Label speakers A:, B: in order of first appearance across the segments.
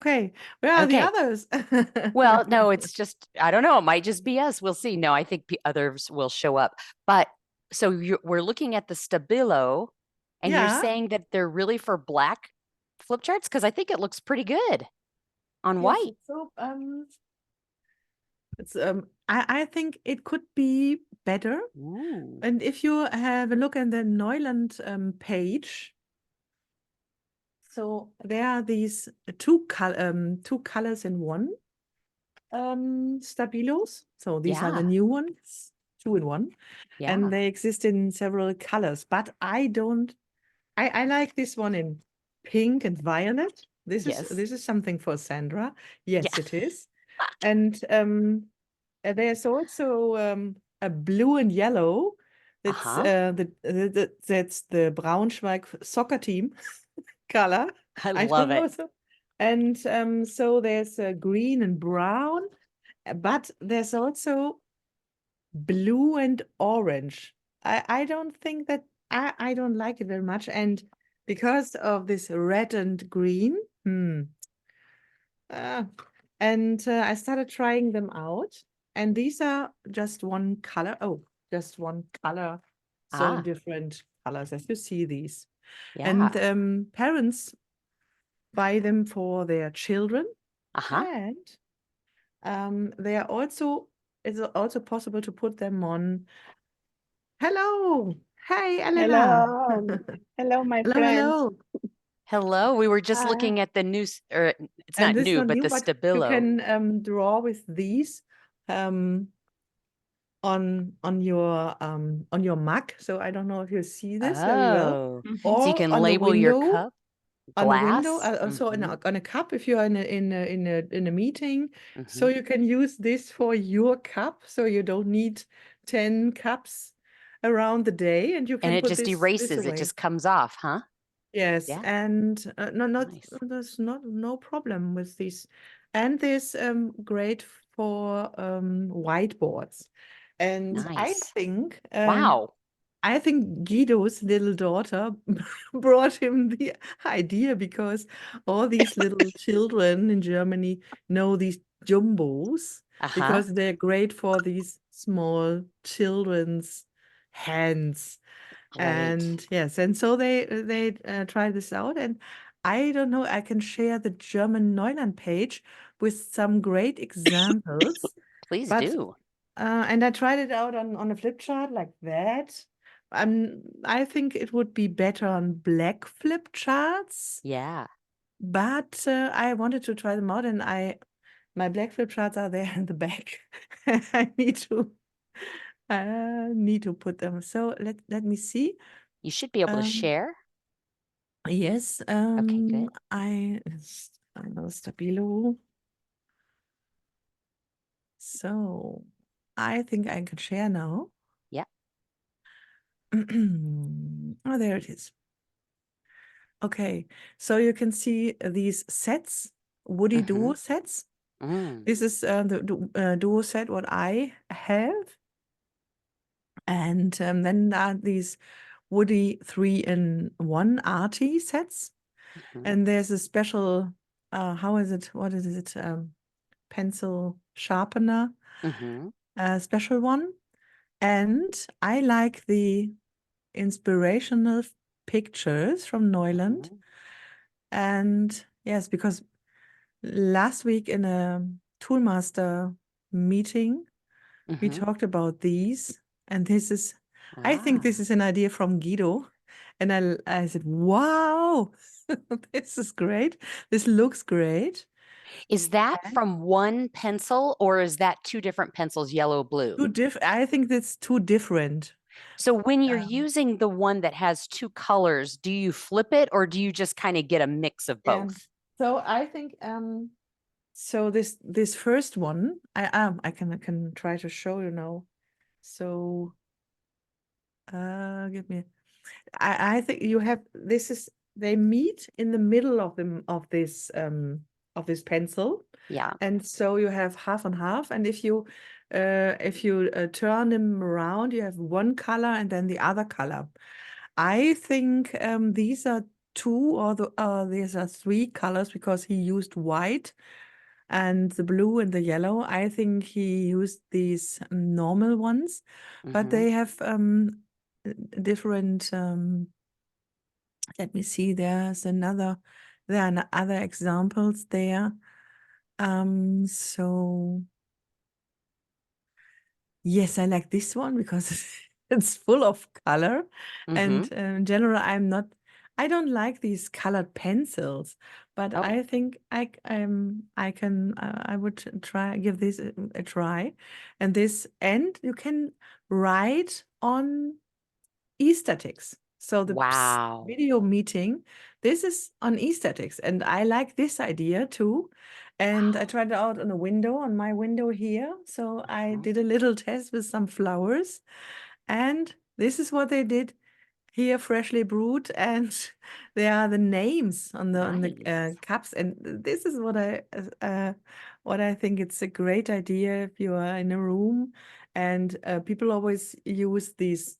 A: Okay, where are the
B: Okay.
A: others?
B: Well, no, it's just, I don't know. It might just be us. We'll see. No, I think others will show up. But so we're looking at the Stabilo, and you're
A: Yeah,
B: saying that they're really for black flip charts? Because I think it looks pretty good on
A: yes,
B: white.
A: it's I think it could be better.
B: Ooh.
A: And if you have a look at the Neuland page, so there are these two colors in one Stabilos. So these are the
B: Yeah.
A: new ones, two in one, and
B: Yeah.
A: they exist in several colors. But I don't. I like this one in pink and violet.
B: Yes.
A: This is something for Sandra.
B: Yeah.
A: Yes, it is. And there's also a blue and yellow. That's
B: Uh-huh.
A: that's the Braunschweig soccer team color.
B: I
A: I don't
B: love
A: know.
B: it.
A: And so there's green and brown, but there's also blue and orange. I don't think that I don't like it very much. And because of this red and green, uh, and I started trying them out. And these are just one color. Oh, just one color. So in
B: Ah,
A: different colors, as you see these. And
B: yeah.
A: parents buy them for their children.
B: Uh-huh.
A: And they are also, it's also possible to put them on. Hello. Hey, Elena.
C: Hello. Hello, my
A: Hello,
C: friends.
A: hello.
B: Hello. We were just
A: Uh,
B: looking at the new, or it's
A: and
B: not
A: this is
B: new,
A: not
B: but
A: new,
B: the
A: but you
B: Stabilo.
A: can draw with these um, on your mug. So I don't know if you see this very well,
B: Oh, so you
A: or
B: can
A: on the
B: label your
A: window.
B: cup,
A: On the window,
B: glass.
A: also
B: Mm-hmm.
A: on a cup if you are in a meeting. So
B: Mm-hmm.
A: you can use this for your cup. So you don't need 10 cups around the day, and you
B: And
A: can
B: it
A: put
B: just
A: this
B: erases, it
A: away.
B: just comes off, huh?
A: Yes,
B: Yeah.
A: and no, not
B: Nice.
A: there's not no problem with this, and this great for whiteboards, and
B: Nice. Wow.
A: I think Guido's little daughter brought him the idea because all these little children in Germany know these jumbos
B: Uh-huh.
A: because they're great for these small children's hands.
B: Great.
A: And yes, and so they try this out, and I don't know, I can share the German Neuland page with some great examples,
B: Please
A: but
B: do.
A: and I tried it out on a flip chart like that. I think it would be better on black flip charts,
B: Yeah.
A: but I wanted to try them out, and my black flip charts are there in the back. I need to put them. So let me see.
B: You should be able to
A: Um,
B: share.
A: yes,
B: Okay, good.
A: Stabilo. So I think I can share now.
B: Yeah.
A: Oh, there it is. Okay, so you can see these sets, Woody
B: Mm-hmm.
A: Duo sets.
B: Mm.
A: This is the Duo set what I have. And then there are these Woody 3-in-1 Arty sets.
B: Mm-hmm.
A: And there's a special, how is it? What is it? Pencil sharpener,
B: Mm-hmm.
A: a special one. And I like the inspirational pictures from Neuland.
B: Mm-hmm.
A: And yes, because last week in a Toolmaster meeting, we
B: Mm-hmm.
A: talked about these. And I think this
B: Ah.
A: is an idea from Guido. And I said, wow, this is great. This looks great.
B: Is that from one pencil or is that two different pencils, yellow, blue?
A: I think that's too different.
B: So when you're
A: Um,
B: using the one that has two colors, do you flip it or do you just kind of get a mix of
A: yeah.
B: both?
A: So I think so this first one I can try to show you now. So give me I think you have this is they meet in the middle of them of this pencil.
B: Yeah.
A: And so you have half and half, and if you turn them around, you have one color and then the other color. I think these are two or these are three colors because he used white and the blue and the yellow. I think he used these normal ones, but
B: Mhm.
A: they have different. Let me see. There are other examples there. So yes, I like this one because it's full of color. And
B: Mhm.
A: in general, I don't like these colored pencils, but
B: Oh,
A: I think I would give this a try. And you can write on aesthetics. So the
B: wow.
A: video meeting, this is on aesthetics, and I like this idea too. And I
B: Wow.
A: tried it out on a window, on my window here. So I
B: Uh-huh.
A: did a little test with some flowers, and this is what they did here, freshly brewed, and there are the names on the
B: Nice.
A: cups. And this is what I think it's a great idea if you are in a room, and people always use these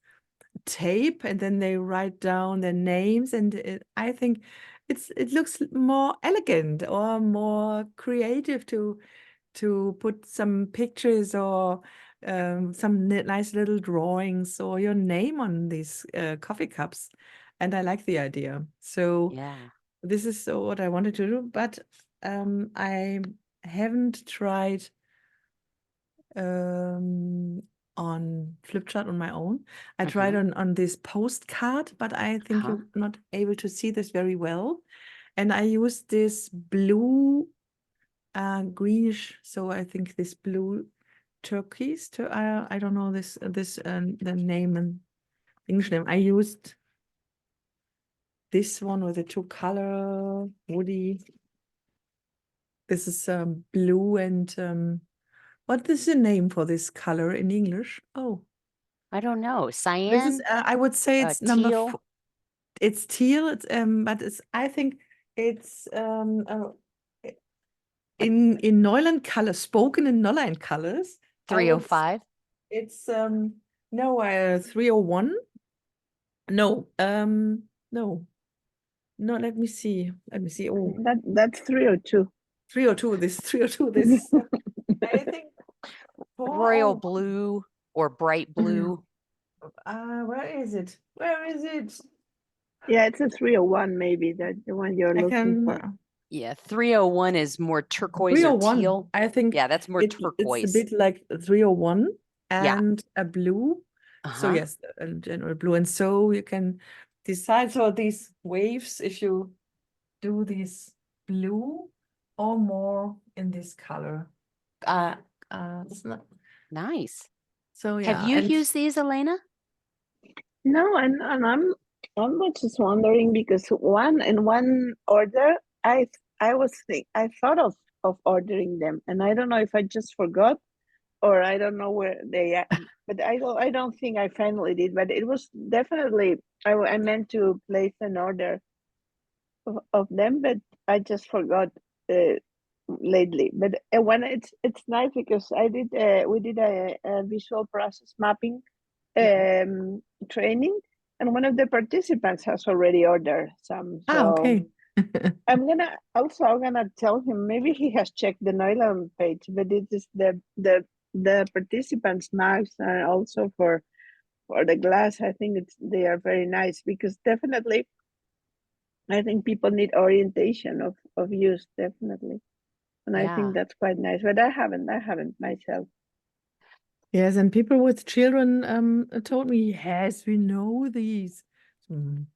A: tape and then they write down their names, and I think it looks more elegant or more creative to put some pictures or some nice little drawings or your name on these coffee cups, and I like the idea. So
B: Yeah.
A: this is what I wanted to do, but I haven't tried um, on Flipchart on my own. I tried
B: Mhm.
A: on this postcard, but I think
B: Uh-huh.
A: you're not able to see this very well. And I used this blue greenish, so I think this blue turquoise. I don't know this the name and English name. I used this one with the two color woody. This is blue and what is the name for this color in English? Oh.
B: I don't know.
A: This is,
B: Cyan,
A: I would say it's number
B: teal,
A: 4. It's teal. But I think it's i- in Neuland colors, spoken in Neuland colors. I would.
B: 305.
A: It's no 301. No, no, no. Let me see. Let me see. Oh,
C: That's 302.
A: 302. This 302. This I think
B: Royal
A: 401.
B: blue or bright blue.
A: Where is it? Where is it?
C: Yeah, it's a 301 maybe, that the one you're
A: I
C: looking
A: can.
C: for.
B: Yeah, 301 is more turquoise or
A: 301.
B: teal.
A: I think
B: Yeah, that's more
A: it's a
B: turquoise.
A: bit like 301
B: Yeah.
A: and a blue. So
B: Uh-huh.
A: yes, a general blue. And so you can decide for these waves if you do this blue or more in this color. It's not,
B: Nice.
A: so
B: Have
A: yeah,
B: you
A: and
B: used these, Elena?
C: No, and I'm just wondering because in one order I thought of ordering them, and I don't know if I just forgot or I don't know where they are, but I don't think I finally did, but it was definitely I meant to place an order of them, but I just forgot uh, lately. But when it's nice because we did a visual process mapping
B: Mhm.
C: training, and one of the participants has already ordered some. So
A: okay.
C: I'm gonna tell him, maybe he has checked the Neuland page, but it is the participants' mugs are also for the glass. I think they are very nice because definitely I think people need orientation of use, definitely, and I think
B: Yeah.
C: that's quite nice. But I haven't myself.
A: Yes, and people with children told me, yes, we know these. Mm.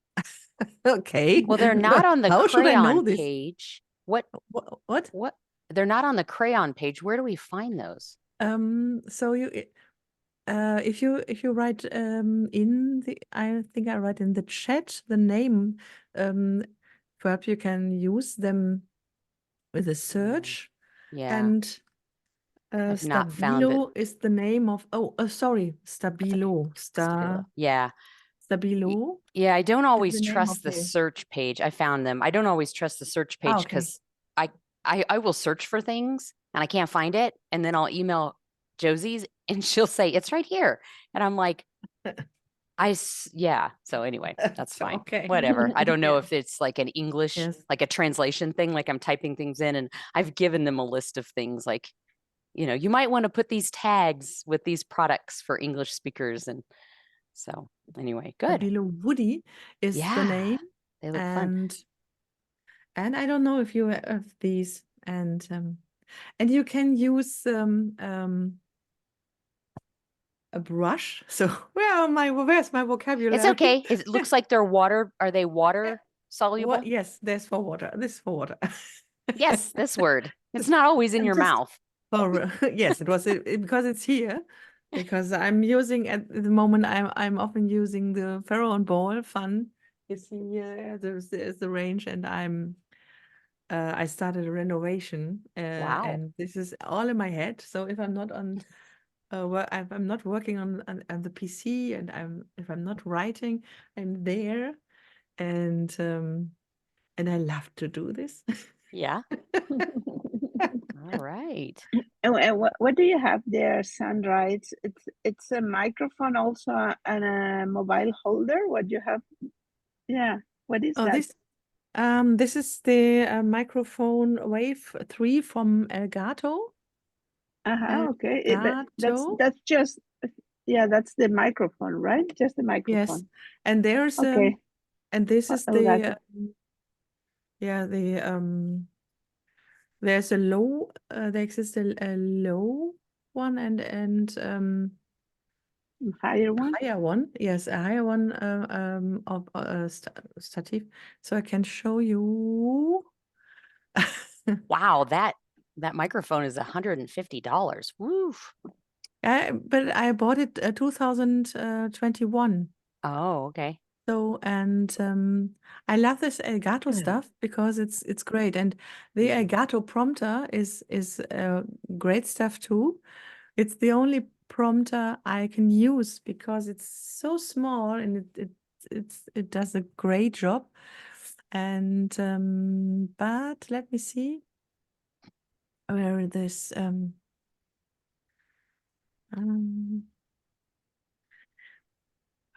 A: Okay.
B: Well, they're not on the
A: How should I know
B: crayon
A: this?
B: page. What
A: What?
B: what they're not on the crayon page. Where do we find those?
A: So if you write I think I write in the chat the name, um, perhaps you can use them with a
B: Mm,
A: search,
B: yeah,
A: and
B: I've not found it.
A: Stabilo is the name of, sorry,
B: Stabilo. Yeah. Y-
A: Stabilo
B: Yeah, I don't
A: is the
B: always
A: name of
B: trust the
A: the,
B: search page. I found them. I don't always trust the search page
A: okay.
B: because I, I will search for things and I can't find it. And then I'll email Josie's and she'll say, it's right here. And I'm like, Yeah. So anyway, that's
A: So,
B: fine.
A: okay.
B: Whatever. I don't know
A: Yeah.
B: if it's like an English,
A: Yes.
B: like a translation thing, like I'm typing things in and I've given them a list of things like, you might want to put these tags with these products for English speakers. And so anyway, good.
A: Stabilo Woody is the
B: Yeah.
A: name.
B: They look fun.
A: And I don't know if you have these, and you can use a brush. So where's my vocabulary?
B: It's okay. It looks like they're water. Are they water soluble?
A: What? Yes, there's for water. This is for water.
B: Yes, this word. It's not always in
A: I'm
B: your
A: just
B: mouth.
A: for yes, it was because it's here. Because I'm using at the moment, I'm often using the Pharaoh ball. Fun is here. There's the range, and I started a renovation,
B: Wow.
A: and this is all in my head. So if I'm not on, if I'm not working on the PC, and if I'm not writing, I'm there, and I love to do this.
B: Yeah. All right.
C: And what do you have there, Sandra? It's a microphone also and a mobile holder. What do you have? Yeah. What is
A: Oh,
C: that?
A: this is the microphone Wave 3 from Elgato.
C: Okay. But
A: Elgato.
C: that's just that's the microphone, right? Just the
A: Yes,
C: microphone.
A: and there's
C: Okay.
A: and this is
C: Elgato.
A: there's a low there exists a low one and
C: Higher one.
A: higher one. Yes, a higher one of stative. So I can show you.
B: Wow, that microphone is $150. Woo.
A: But I bought it 2021.
B: Oh, okay.
A: So and I love this Elgato stuff because it's great, and the Elgato prompter is great stuff too. It's the only prompter I can use because it's so small and it does a great job. And but let me see where this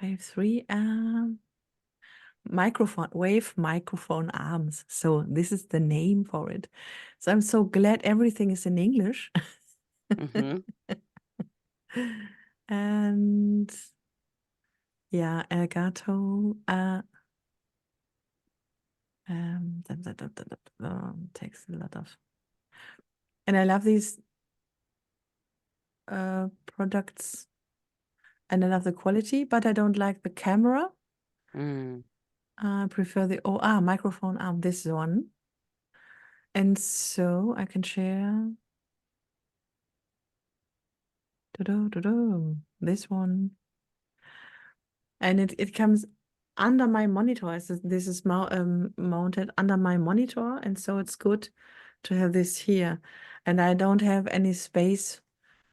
A: Wave 3 wave microphone arms. So this is the name for it. So I'm so glad everything is in English.
B: Mm-hmm.
A: And yeah, Elgato takes a lot of, and I love these products, and I love the quality, but I don't like the camera.
B: Mm.
A: I prefer the microphone arm, this one. And so I can share this one. And it comes under my monitor. This is mounted under my monitor, and so it's good to have this here. And I don't have any space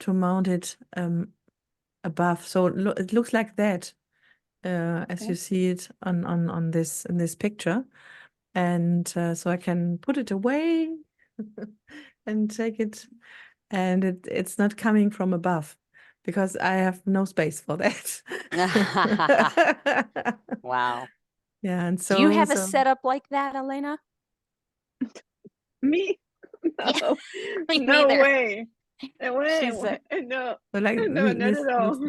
A: to mount it above. So it looks like that, as you see it on this in this picture. And so I can put it away and take it, and it's not coming from above because I have no space for that.
B: Wow.
A: Yeah, and
B: Do you
A: so
B: have a setup like that, Elena?
C: Me?
B: Yeah,
C: No.
B: me
C: No
B: neither.
C: way. No way.
B: She's a,
C: No.
A: so like
C: No, not
A: this
C: at all.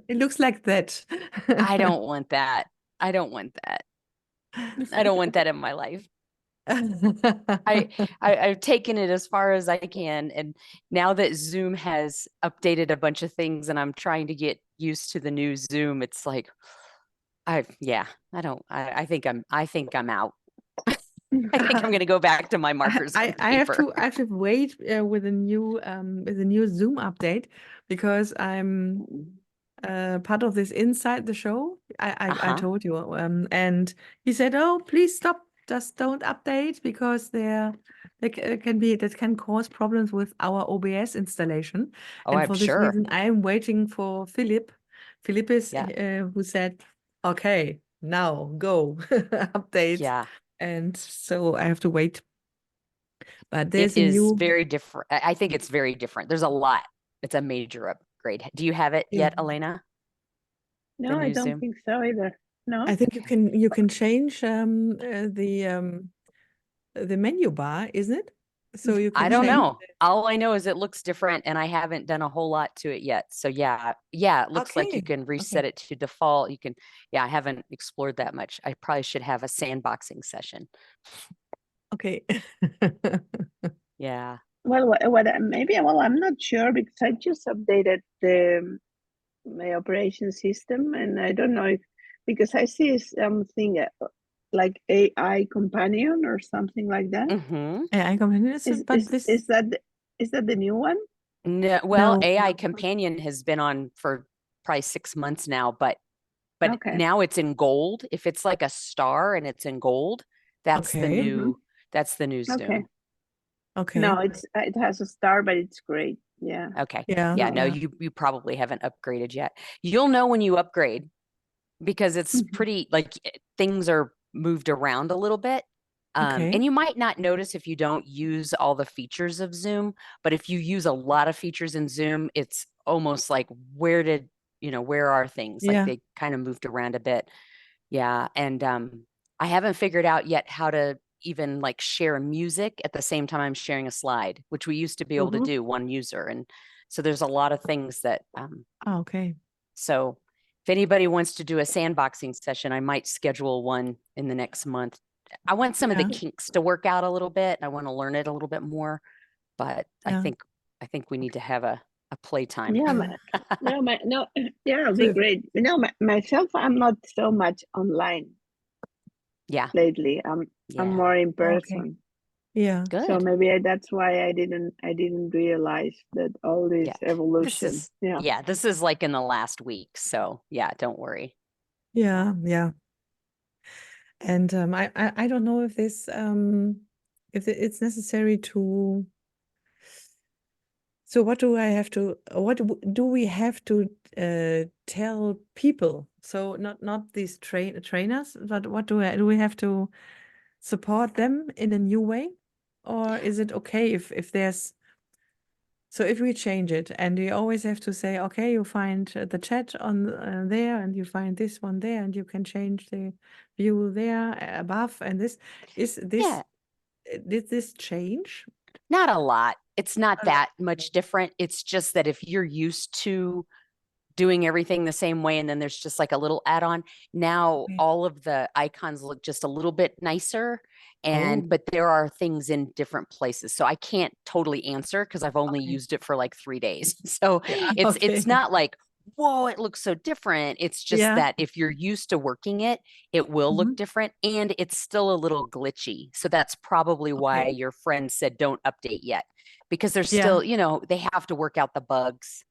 A: it looks like that.
B: I don't want that. I don't want that. I don't want that in my life. I've taken it as far as I can, and now that Zoom has updated a bunch of things, and I'm trying to get used to the new Zoom, it's like, I don't. I think I'm out. I think I'm going to go back to my markers on
A: I have
B: paper.
A: to wait with a new Zoom update because I'm part of this inside the show. I
B: Uh-huh.
A: told you, and he said, "Oh, please stop, just don't update because that can cause problems with our OBS installation."
B: Oh,
A: And
B: I'm
A: for this
B: sure.
A: reason, I am waiting for Philip. Philip is
B: Yeah.
A: who said, "Okay, now go update."
B: Yeah.
A: And so I have to wait. But
B: It
A: there's a
B: is
A: new,
B: very different. I think it's very different. There's a lot. It's a major upgrade. Do you have it
A: yeah.
B: yet, Elena?
C: No, I
B: new
C: don't
B: Zoom?
C: think so either. No.
A: I think you can change the menu bar, isn't it? So you
B: I
A: can
B: don't
A: change.
B: know. All I know is it looks different and I haven't done a whole lot to it yet. So yeah, it looks like you
A: Okay.
B: can reset it to default. You can, I haven't explored that much. I probably should have a sandboxing session.
A: Okay.
B: Yeah.
C: Well, maybe, well, I'm not sure because I just updated my operation system, and I don't know if, because I see something like AI companion or something like that.
B: Mm-hmm.
A: AI companion, but
C: Is that the new one?
B: No, well,
A: no.
B: AI companion has been on for probably 6 months now, but
C: Okay.
B: now it's in gold. If it's like a star and it's in gold, that's the
A: Okay.
B: new
C: Okay.
B: Zoom.
A: Okay.
C: No, it has a star, but it's great. Yeah.
B: Okay.
A: Yeah.
B: Yeah, no,
A: Yeah.
B: you probably haven't upgraded yet. You'll know when you upgrade because it's
C: Mhm.
B: pretty like things are moved around a little bit.
A: Okay.
B: And you might not notice if you don't use all the features of Zoom, but if you use a lot of features in Zoom, it's almost like where are things? Like
A: Yeah.
B: they kind of moved around a bit. Yeah. And I haven't figured out yet how to even like share music at the same time I'm sharing a slide, which we used to be able to do one user. And so there's a lot of things that
A: Okay.
B: so if anybody wants to do a sandboxing session, I might schedule one in the next month. I want some of the
A: Yeah.
B: kinks to work out a little bit. I want to learn it a little bit more, but
A: Yeah.
B: I think we need to have a playtime.
C: Yeah. Yeah, it'll be
A: So,
C: great. Myself, I'm not so much online
B: Yeah.
C: lately. I'm
B: Yeah.
C: more in
A: okay.
C: person.
A: Yeah.
C: So
B: Good.
C: maybe that's why I didn't realize that all this
B: Yeah. This
C: evolution.
B: is
C: Yeah.
B: this is like in the last week. So yeah, don't worry.
A: Yeah. Yeah. And I don't know if this if it's necessary to. So what do I have to? Do we have to tell people? So not these trainers, but what do we have to support them in a new way, or is it okay if there's so if we change it and we always have to say, okay, you find the chat on there and you find this one there and you can change the view there above and this
B: Yeah.
A: did this change
B: Not a lot. It's not
A: a lot?
B: that much different. It's just that if you're used to doing everything the same way and then there's just like a little add-on, now
A: Okay.
B: all of the icons look just a little bit nicer,
A: Oh,
B: but there are things in different places, so I can't totally answer because I've only
A: okay.
B: used it for like 3 days. So
A: Yeah.
B: it's
A: Okay.
B: not like, whoa, it looks so different. It's just
A: Yeah.
B: that if you're used to working it, it will look
A: Mhm.
B: different and it's still a little glitchy. So that's probably why
A: Okay.
B: your friend said don't update yet, because there's
A: Yeah.
B: still, they have to work out the bugs,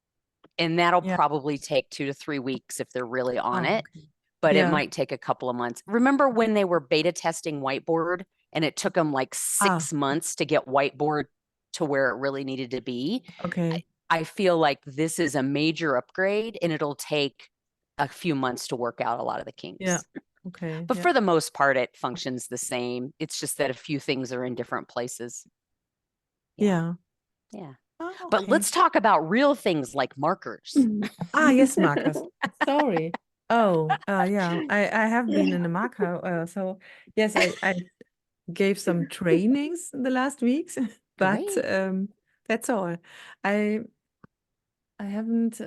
B: and that'll
A: Yeah.
B: probably take 2 to 3 weeks if they're really on
A: Oh,
B: it,
A: okay.
B: but it
A: Yeah.
B: might take a couple of months. Remember when they were beta testing whiteboard and it took them like
A: Ah,
B: 6 months to get whiteboard to where it really needed to be?
A: okay.
B: I feel like this is a major upgrade and it'll take a few months to work out a lot of the
A: Yeah.
B: kinks.
A: Okay.
B: But
A: Yeah.
B: for the most part, it functions the same. It's just that a few things are in different places. Yeah.
A: Yeah.
B: Yeah.
A: Oh,
B: But
A: okay.
B: let's talk about real things like markers.
A: Ah, yes, Marcus. Sorry. Oh, yeah. I have been in a marker. So yes, I gave some trainings in the last weeks, but
B: Great.
A: that's all. I I haven't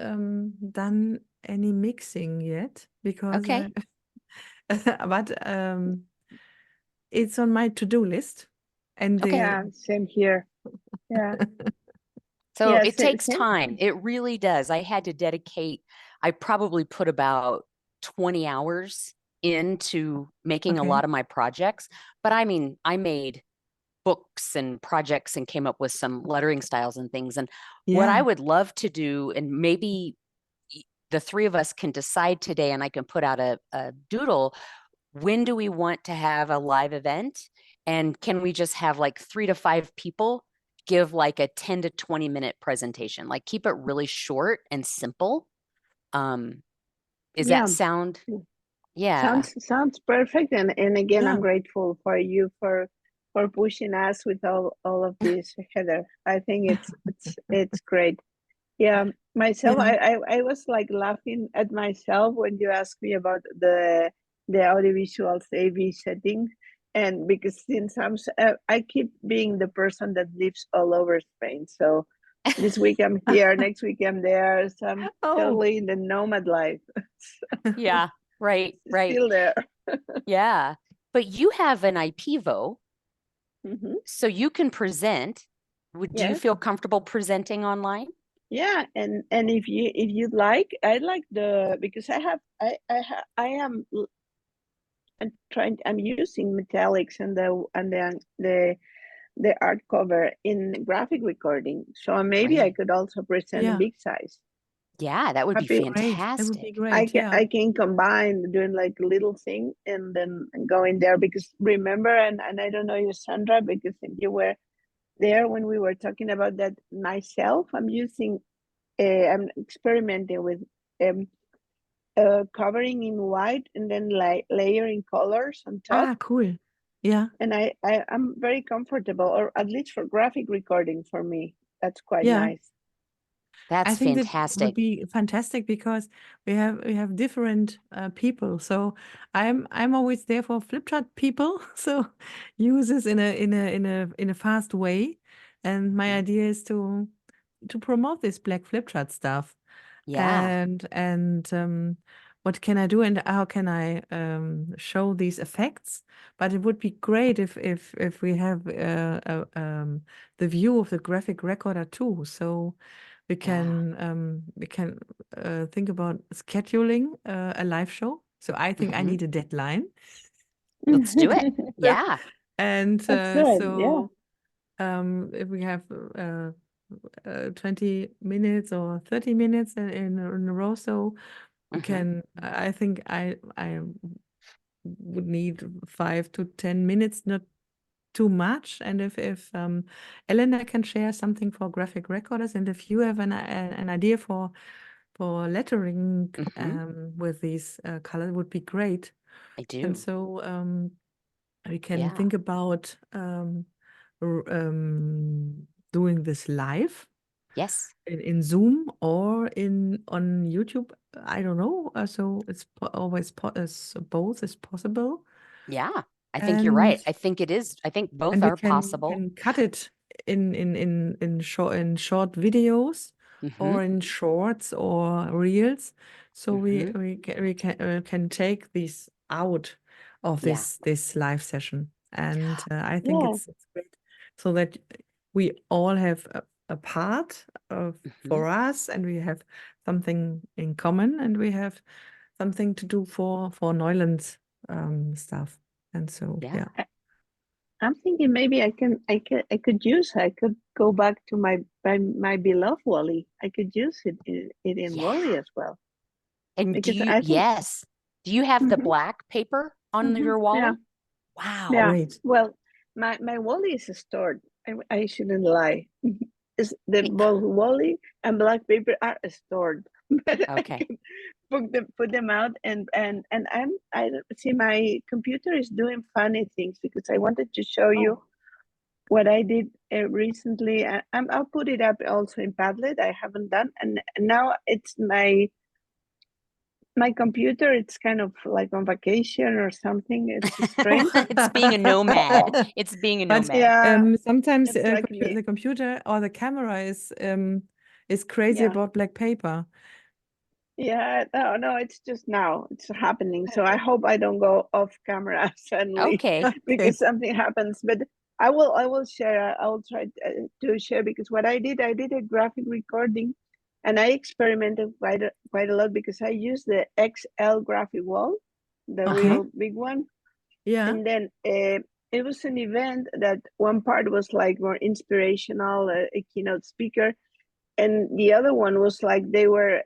A: done any mixing yet because
B: Okay.
A: but it's on my to-do list and
B: Okay.
A: the
C: Yeah, same here. Yeah.
B: So
C: Yeah,
B: it takes
C: same.
B: time. It really does. I had to dedicate, I probably put about 20 hours into making a
A: okay.
B: lot of my projects. But I mean, I made books and projects and came up with some lettering styles and things. And what I
A: Yeah.
B: would love to do, and maybe the three of us can decide today and I can put out a doodle. When do we want to have a live event? And can we just have like 3 to 5 people give like a 10 to 20 minute presentation? Like keep it really short and simple. Is that
C: Yeah.
B: sound? Yeah.
C: Sounds perfect. And again,
A: Yeah.
C: I'm grateful for you for pushing us with all of this, Heather. I think it's great. Yeah, myself,
A: Yeah.
C: I was like laughing at myself when you asked me about the audiovisual AV setting, and because since I keep being the person that lives all over Spain, so this week I'm here, next week I'm there, so I'm
A: Oh,
C: totally in the nomad life.
B: Yeah, right, right.
C: Still there.
B: Yeah. But you have an IPVO,
C: Hmm.
B: so you can present. Do you
C: Yes.
B: feel comfortable presenting online?
C: Yeah, and if you'd like, I'd like because I'm using metallics and the art cover in graphic recording. So maybe I
B: Great.
C: could also present in
A: yeah.
C: big size.
B: Yeah, that would be
C: Happy
A: Great. That would be
B: fantastic.
A: great. Yeah.
C: I can combine doing like little thing and then going there because remember and I don't know you Sandra because you were there when we were talking about that myself. I'm experimenting with um covering in white and then like layering colors on top.
A: Ah, cool. Yeah.
C: And I'm very comfortable, or at least for graphic recording for me, that's quite
A: Yeah.
C: nice.
A: I
B: That's
A: think that would
B: fantastic.
A: be fantastic because we have different people. So I'm always there for flip chart people. So use this in a fast way. And my
B: Mhm.
A: idea is to promote this black flip chart stuff.
B: Yeah.
A: And what can I do and how can I show these effects? But it would be great if we have the view of the graphic recorder too. So
B: Yeah.
A: we can think about scheduling a live show. So I think I
B: Hmm.
A: need a deadline.
B: Let's do it.
A: So-
B: Yeah.
A: And
C: That's good. Yeah.
A: so if we have 20 minutes or 30 minutes in a row, so we
B: Hmm.
A: can, I think I would need 5 to 10 minutes, not too much. And if Elena can share something for graphic recorders, and if you have an idea for lettering
B: Hmm.
A: with these colors, would be great.
B: I
A: And
B: do.
A: so we can
B: Yeah.
A: think about doing this live
B: Yes.
A: in Zoom or in on YouTube. I don't know. So it's always both is possible,
B: Yeah. I think you're right.
A: and
B: I think it is. I think both
A: and we
B: are
A: can
B: possible.
A: can cut it in short videos
B: Hmm.
A: or in shorts or reels. So we
B: Hmm.
A: can take these out of
B: Yeah.
A: this live session, and I think
C: Yeah.
A: it's great so that we all have a part of
B: Hmm.
A: for us, and we have something in common, and we have something to do for Neuland's stuff. And so
B: Yeah.
A: yeah.
C: I'm thinking maybe I could go back to my beloved Wally. I could use it in
B: Yeah.
C: Wally as well
B: And
C: because I think
B: yes. Do you have the
C: mhm,
B: black paper on
C: mhm,
B: your
C: yeah.
B: wall? Wow.
C: Yeah,
A: Great.
C: well, my Wally is stored. I shouldn't lie. Is the
B: Eh,
C: both Wally and black paper are stored, but I
B: Okay.
C: can put them out and I see my computer is doing funny things because I wanted to show you
A: Oh,
C: what I did recently. I'll put it up also in Padlet. I haven't done, and now it's my computer. It's kind of like on vacation or something. It's strange.
B: It's being a nomad. It's being a
A: but
B: nomad.
C: Yeah,
A: sometimes
C: exactly.
A: the computer or the camera is crazy
C: Yeah.
A: about black paper.
C: Yeah, no, it's just now it's happening. So I
A: Okay.
C: hope I don't go off camera suddenly
B: Okay.
A: Okay.
C: because something happens. But I will share. I will try to share because what I did a graphic recording, and I experimented quite a lot because I used the XL graphic wall, the
A: Okay.
C: real big one,
A: Yeah.
C: and then it was an event that one part was like more inspirational, a keynote speaker, and the other one was like they were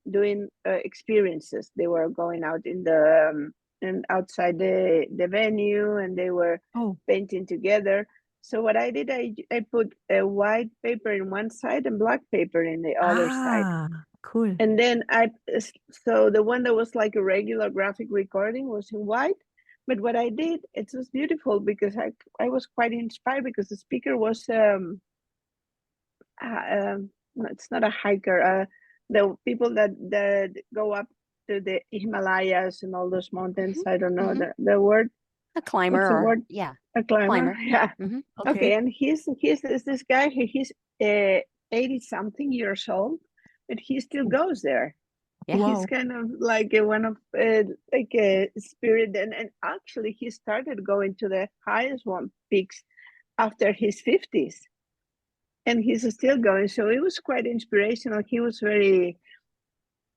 C: doing experiences. They were going out in the and outside the venue, and they were
A: Oh.
C: painting together. So what I did, I put a white paper in one side and black paper in the other side,
A: Ah, cool.
C: and then so the one that was like a regular graphic recording was in white. But what I did, it was beautiful because I was quite inspired because the speaker was it's not a hiker. The people that go up to the Himalayas and all those mountains. I don't know the word.
B: A climber,
C: What's the word?
B: yeah,
C: A climber. Yeah.
A: Okay.
C: Okay. And he's this guy. He's 80 something years old, but he still goes there.
B: Yeah.
A: Wow.
C: He's kind of like one of like a spirit, and actually he started going to the highest one peaks after his 50s, and he's still going. So it was quite inspirational. He was very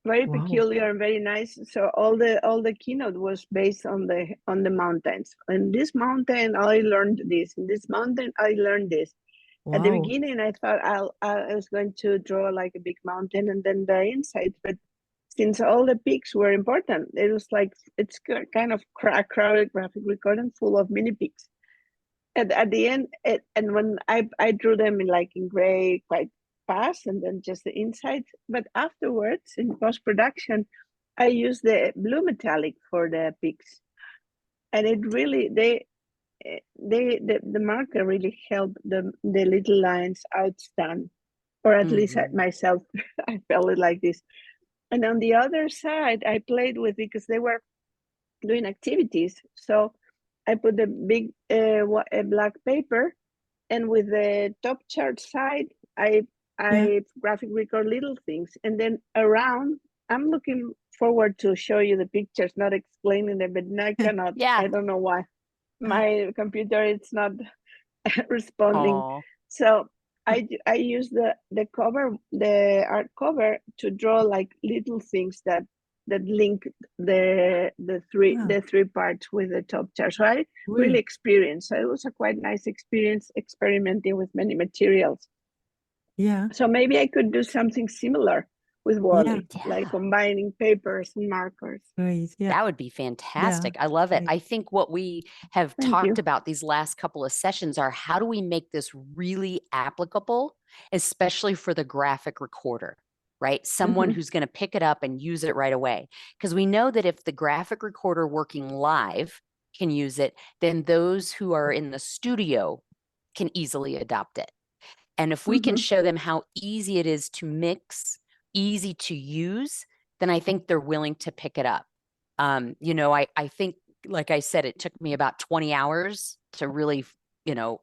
A: Wow.
C: peculiar and very nice. So all the keynote was based on the mountains. In this mountain I learned this. In this mountain I learned this. At the
A: Wow.
C: beginning I thought I was going to draw like a big mountain and then the inside, but since all the peaks were important, it was like it's kind of crowded graphic recording full of mini peaks. At the end, and when I drew them in gray quite fast, and then just the inside. But afterwards, in post production, I used the blue metallic for the peaks, and it really the marker really helped the little lines outstand, or at least myself, I felt it like this. And on the other side, I played with, because they were doing activities. So I put the big black paper, and with the top chart side, I graphic record little things. And then around, I'm looking forward to show you the pictures, not explaining them, but I cannot.
B: Yeah.
C: I don't know why. My computer, it's not responding.
B: Aw.
C: So I use the cover, the art cover, to draw like little things that link the three parts with the top chart. So I really experienced. So it was a quite nice experience experimenting with many materials.
A: Yeah.
C: So maybe I could do something similar with Wally,
B: Yeah.
C: like combining papers and markers.
A: Great. Yeah.
B: That would be fantastic. I love it.
A: Great.
B: I think what we have
C: Thank
B: talked
C: you.
B: about these last couple of sessions are how do we make this really applicable, especially for the graphic recorder, right? Someone who's going to pick it up and use it right away. Because we know that if the graphic recorder working live can use it, then those who are in the studio can easily adopt it. And if we can show them how easy it is to mix, easy to use, then I think they're willing to pick it up. I think, like I said, it took me about 20 hours to really,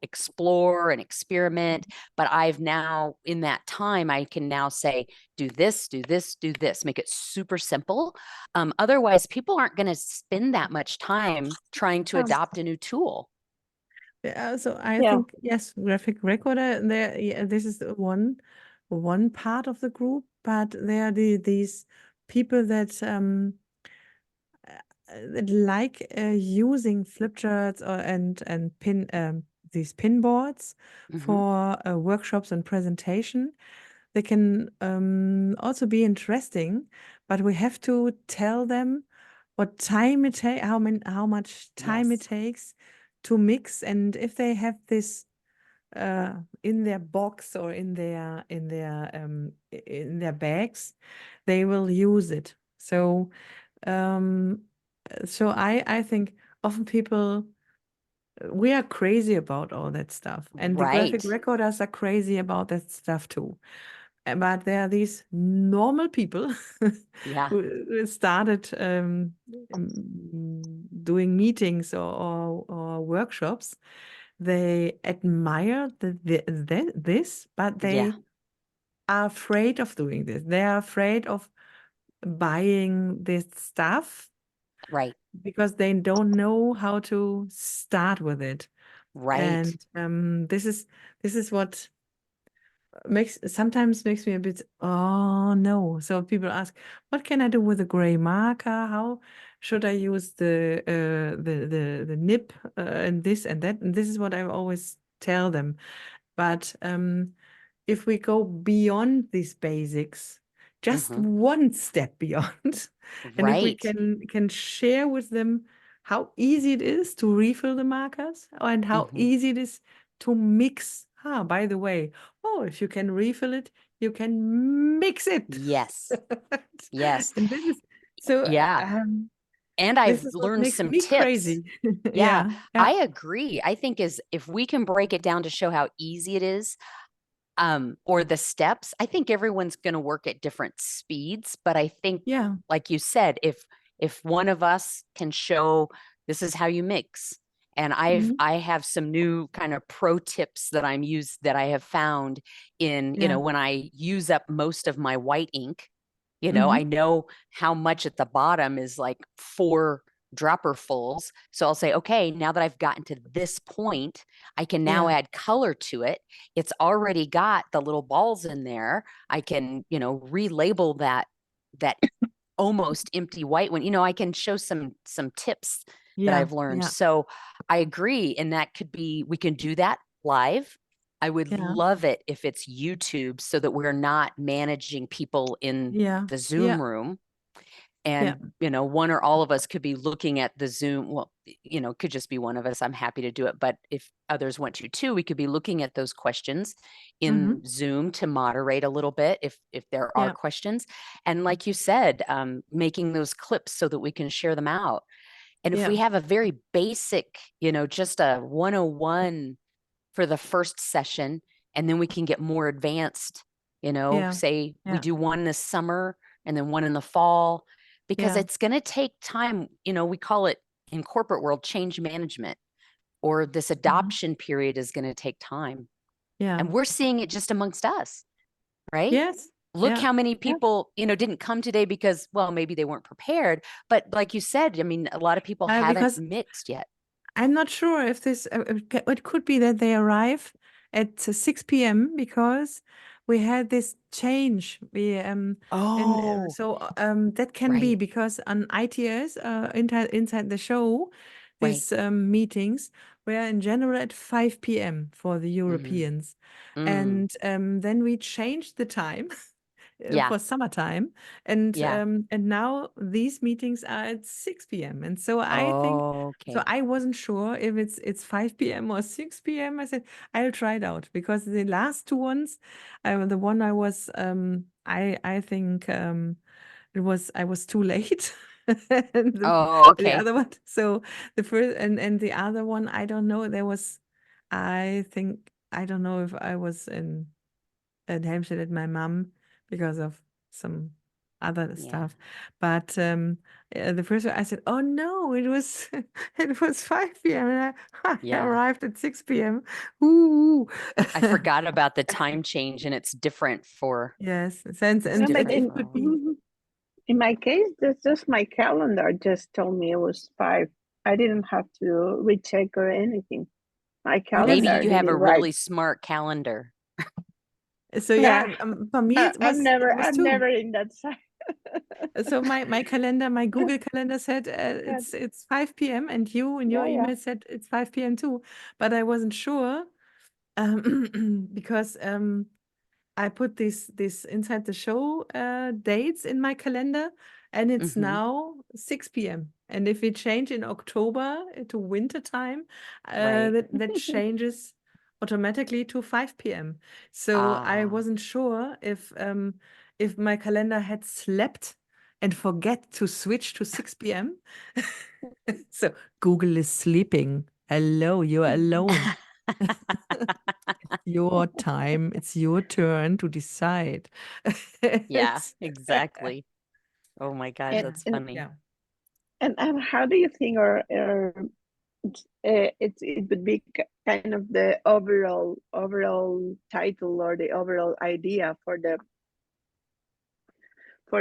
B: explore and experiment. But I've now, in that time, I can now say, do this, do this, do this, make it super simple. Otherwise, people aren't going to spend that much time trying to adopt a new tool.
A: Yeah, so I think, yes, graphic recorder there. Yeah, this is one part of the group, but there are these people that like using flip charts and these pin boards for workshops and presentation. They can also be interesting, but we have to tell them what time it takes, how much time it takes to mix, and if they have this in their box or in their bags, they will use it. So I think often people, we are crazy about all that stuff, and the graphic recorders are crazy about that stuff too. But there are these normal people who started doing meetings or workshops. They admire this, but they are afraid of doing this. They are afraid of buying this stuff,
B: right?
A: Because they don't know how to start with it,
B: right?
A: And this is what sometimes makes me a bit, oh no. So people ask, what can I do with a gray marker? How should I use the nib and this and that? And this is what I always tell them. But if we go beyond these basics, just one step beyond, and if we can share with them how easy it is to refill the markers and how easy it is to mix. By the way, if you can refill it, you can mix it.
B: Yes. Yes.
A: And this is so.
B: And I've learned some tips.
A: Crazy.
B: Yeah, I agree. I think if we can break it down to show how easy it is, or the steps. I think everyone's going to work at different speeds, but I think,
A: Yeah.
B: like you said, if one of us can show this is how you mix, and I have some new kind of pro tips that I have found in,
A: Yeah.
B: when I use up most of my white ink,
A: Mm-hmm.
B: I know how much at the bottom is like 4 dropperfuls. So I'll say, okay, now that I've gotten to this point, I can now
A: Yeah.
B: add color to it. It's already got the little balls in there. I can, relabel that almost empty white one. I can show some tips that
A: Yeah.
B: I've learned.
A: Yeah.
B: So I agree. And that could be, we can do that live. I would
A: Yeah.
B: love it if it's YouTube so that we're not managing people in
A: Yeah.
B: the
A: Yeah.
B: Zoom room.
A: Yeah.
B: And, one or all of us could be looking at the Zoom. Well, it could just be one of us. I'm happy to do it. But if others want to too, we could be looking at those questions
A: Mm-hmm.
B: in Zoom to moderate a little bit if there are
A: Yeah.
B: questions. And like you said, making those clips so that we can share them out. And if
A: Yeah.
B: we have a very basic, just a 101 for the first session, and then we can get more advanced,
A: Yeah.
B: say we
A: Yeah.
B: do one this summer and then one in the fall, because
A: Yeah.
B: it's going to take time. We call it in corporate world change management, or this adoption period is going to take time.
A: Yeah.
B: And we're seeing it just amongst us, right?
A: Yes.
B: Look
A: Yeah.
B: how many
C: Yeah.
B: people, didn't come today because, well, maybe they weren't prepared. But like you said, I mean, a lot of people haven't
A: Because
B: mixed yet.
A: I'm not sure if this, it could be that they arrive at 6 p.m. because we had this change. And
B: Oh,
A: so that can be
B: right,
A: because on ITS, inside the show,
B: right.
A: these meetings were in general at 5 p.m. for the
B: Mm-hmm.
A: Europeans.
B: Mm,
A: And then we changed the time
B: yeah,
A: for summertime,
B: yeah.
A: and now these meetings are at 6 p.m. And so I think, so
B: Okay.
A: I wasn't sure if it's 5 p.m. or 6 p.m. I said I'll try it out because the last two ones, the one I was I think I was too late. And
B: Oh,
A: the
B: okay.
A: other one, so the first and the other one, I don't know. There was, I think, I don't know if I was in at Helmstedt at my mom because of some other
B: Yeah.
A: stuff. But the first one I said, "Oh no, it was it was 5 p.m. and I
B: Yeah.
A: arrived at 6 p.m. Ooh."
B: I forgot about the time change, and it's different for
A: Yes, sense
B: it's
C: No,
A: and
C: but
B: different
A: it
C: in
B: for
A: could
B: all.
A: be.
C: in my case, that's just my calendar just told me it was 5. I didn't have to recheck or anything. My
A: Yes.
B: Maybe
C: calendar
B: you
C: did
B: have
C: it
B: a
C: right.
B: really smart calendar.
A: So
C: Yeah,
A: yeah, for me it was
C: I'm
A: two.
C: never in that side.
A: So my calendar, my Google calendar said
C: Yeah,
A: it's 5 p.m. and you in your
C: yeah, yeah.
A: email said it's 5 p.m. too, but I wasn't sure because I put this inside the show dates in my calendar, and it's
B: Mm-hmm.
A: now 6 p.m. And if we change in October to winter time,
B: Right.
A: that changes automatically to 5 p.m. So I
B: Ah,
A: wasn't sure if my calendar had slept and forget to switch to 6 p.m. So Google is sleeping. Hello, you're alone. Your time. It's your turn to decide.
B: yeah,
A: It's
B: exactly. Oh my God,
C: And
A: yeah,
B: that's
C: and
B: funny.
A: yeah.
C: and how do you think, or it would be kind of the overall title or the overall idea for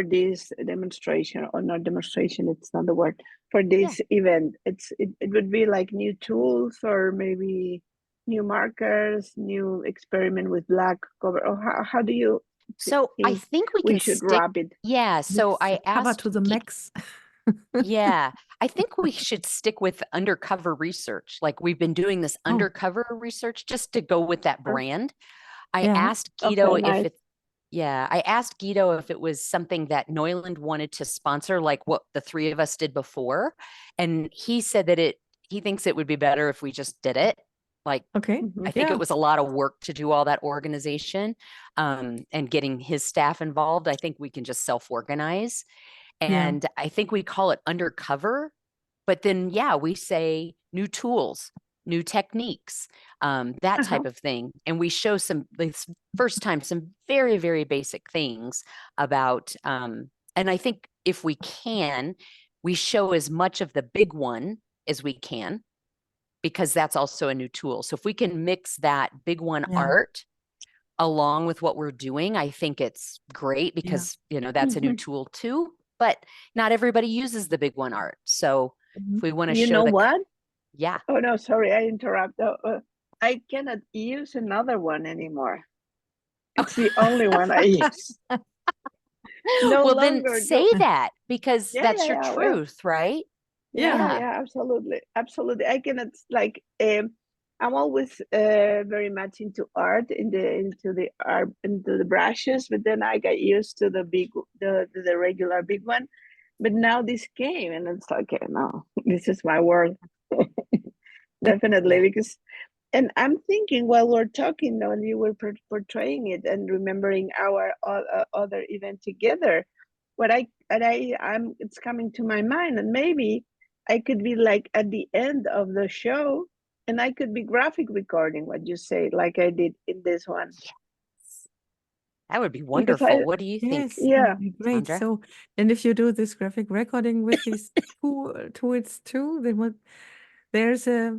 C: this demonstration, or not demonstration, it's not the word, for
B: Yeah.
C: this event. It would be like new tools, or maybe new markers, new experiment with black cover, or how do you
B: So I
C: think
B: think we
C: we
B: can
C: should
B: stick.
C: wrap it?
B: Yeah. So
A: Mix
B: I
A: cover
B: asked
A: to the max.
B: Yeah, I think we should stick with undercover research. Like we've been doing this
A: Oh,
B: undercover research just to go with that
C: Oh,
B: brand. I
A: yeah.
B: asked Guido
C: okay,
B: if
C: nice.
B: it, yeah, I asked Guido if it was something that Neuland wanted to sponsor, like what the three of us did before. And he said that he thinks it would be better if we just did it. Like,
A: Okay.
C: Mhm.
B: I think
A: Yeah.
B: it was a lot of work to do all that organization, and getting his staff involved. I think we can just self-organize.
A: Yeah.
B: And I think we call it undercover, but then, yeah, we say new tools. new techniques, that type of thing. And we show this first time, some very, very basic things about, and I think if we can, we show as much of the big one as we can, because that's also a new tool. So if we can mix that big one art along with what we're doing, I think it's great, because, you know, that's a new tool too, but not everybody uses the big one art. So if we want to
C: You
B: show
C: know what?
B: Yeah.
C: Oh no, sorry, I interrupt. I cannot use another one anymore. It's the only one I use. No
B: Well, then
C: longer
B: say that, because that's your
C: well,
B: truth, right?
C: yeah, absolutely, absolutely. I cannot like I'm always very much into art, into the art, into the brushes, but then I got used to the regular big one. But now this came, and it's like, okay, no, this is my world. Definitely, because, and I'm thinking while we're talking, when you were portraying it and remembering our other event together, it's coming to my mind, and maybe I could be like at the end of the show, and I could be graphic recording what you say, like I did in this one.
B: That would be
C: Because
B: wonderful. What do you think?
A: Yes, that
C: yeah,
A: would be great.
B: Sandra?
A: So, and if you do this graphic recording with these tools too, then what? There's a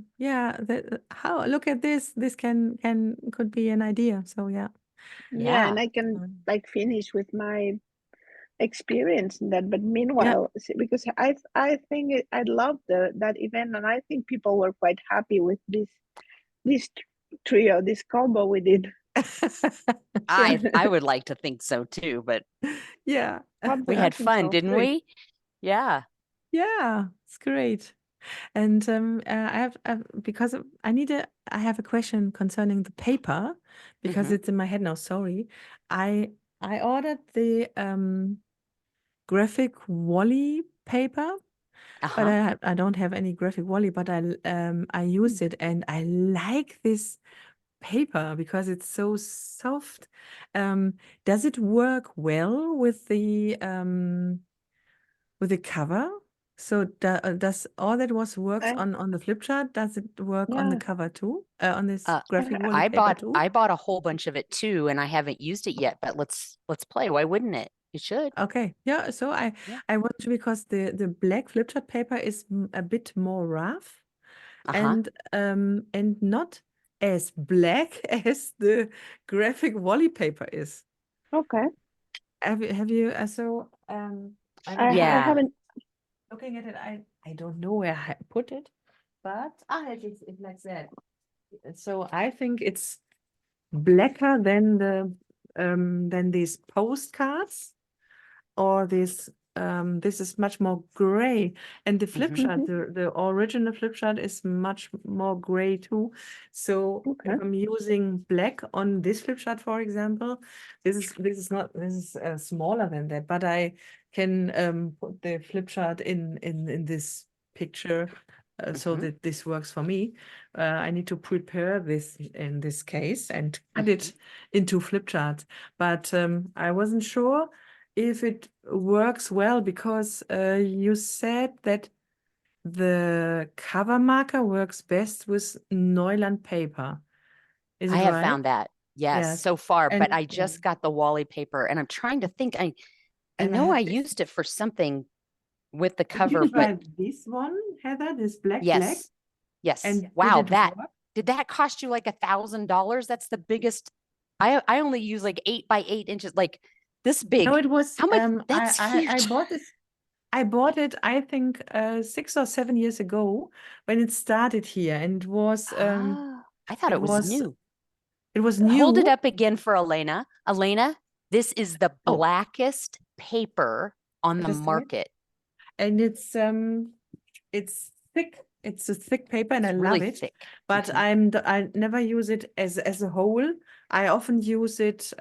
A: how look at this. This could be an idea. So yeah.
C: yeah,
B: Yeah.
C: and I can
A: Mm.
C: like finish with my experience in that. But
A: Yeah.
C: meanwhile, because I think I love that event, and I think people were quite happy with this trio, this combo we did.
A: Yeah.
B: I would like to think so too, but
A: Yeah.
B: we
C: I
B: had
C: think
B: fun,
C: so.
B: didn't
A: Great.
B: we? Yeah.
A: Yeah, it's great. And because I have a question concerning the paper, because
B: Mhm.
A: it's in my head now. Sorry, I ordered the graphic Wally paper, but
B: Uh-huh.
A: I don't have any graphic Wally, but I used it, and I like this paper because it's so soft. Does it work well with the cover? So does all that works
C: I,
A: on the flip chart? Does it work on the
C: yeah,
A: cover too? On this graphic
C: I,
A: Wally paper too?
B: I bought a whole bunch of it too, and I haven't used it yet, but let's play. Why wouldn't it? You should.
A: Okay, yeah. So
B: Yeah.
A: I want to, because the black flip chart paper is a bit more rough
B: Uh-huh.
A: and not as black as the graphic Wally paper is.
C: okay.
A: Have you so I don't
C: I
A: know.
B: Yeah.
C: haven't.
A: Looking at it, I don't know where I put it, but it's like that. So I think it's blacker than these postcards, or this is much more gray, and the flip
B: Mhm.
A: chart, the original flip chart is much more gray too. So
C: Okay.
A: if I'm using black on this flip chart, for example, this is smaller than that, but I can put the flip chart in this picture, so
B: Mhm.
A: that this works for me. I need to prepare this in this case and cut it into flip charts, but I wasn't sure if it works well, because you said that the cover marker works best with Neuland paper. Is
B: I
A: it
B: have
A: right?
B: found that. Yes,
A: Yes.
B: so far, but
A: And
B: I just got the Wally paper, and I'm trying to think. I
A: and I
B: know I
A: have this.
B: used it for something with the
A: Did
B: cover,
A: you
B: but
A: try this one, Heather? This black?
B: yes. Yes.
A: And did
B: Wow,
A: it
B: that
A: work?
B: did that cost you like $1,000? That's the biggest. I only use like 8 by 8 inches, like this
A: No,
B: big.
A: it was
B: How much? That's
A: I
B: huge.
A: bought this. I bought it, I think, 6 or 7 years ago when it started here, and
B: Ah, I thought
A: it
B: it was
A: was
B: new.
A: it was
B: Hold it
A: new.
B: up again for Elena. Elena, this is the
A: Oh,
B: blackest paper on the
A: just a minute.
B: market.
A: And it's thick. It's a thick paper, and I
B: It's really
A: love it.
B: thick.
A: But
B: Mhm.
A: I never use it as a whole. I often use it.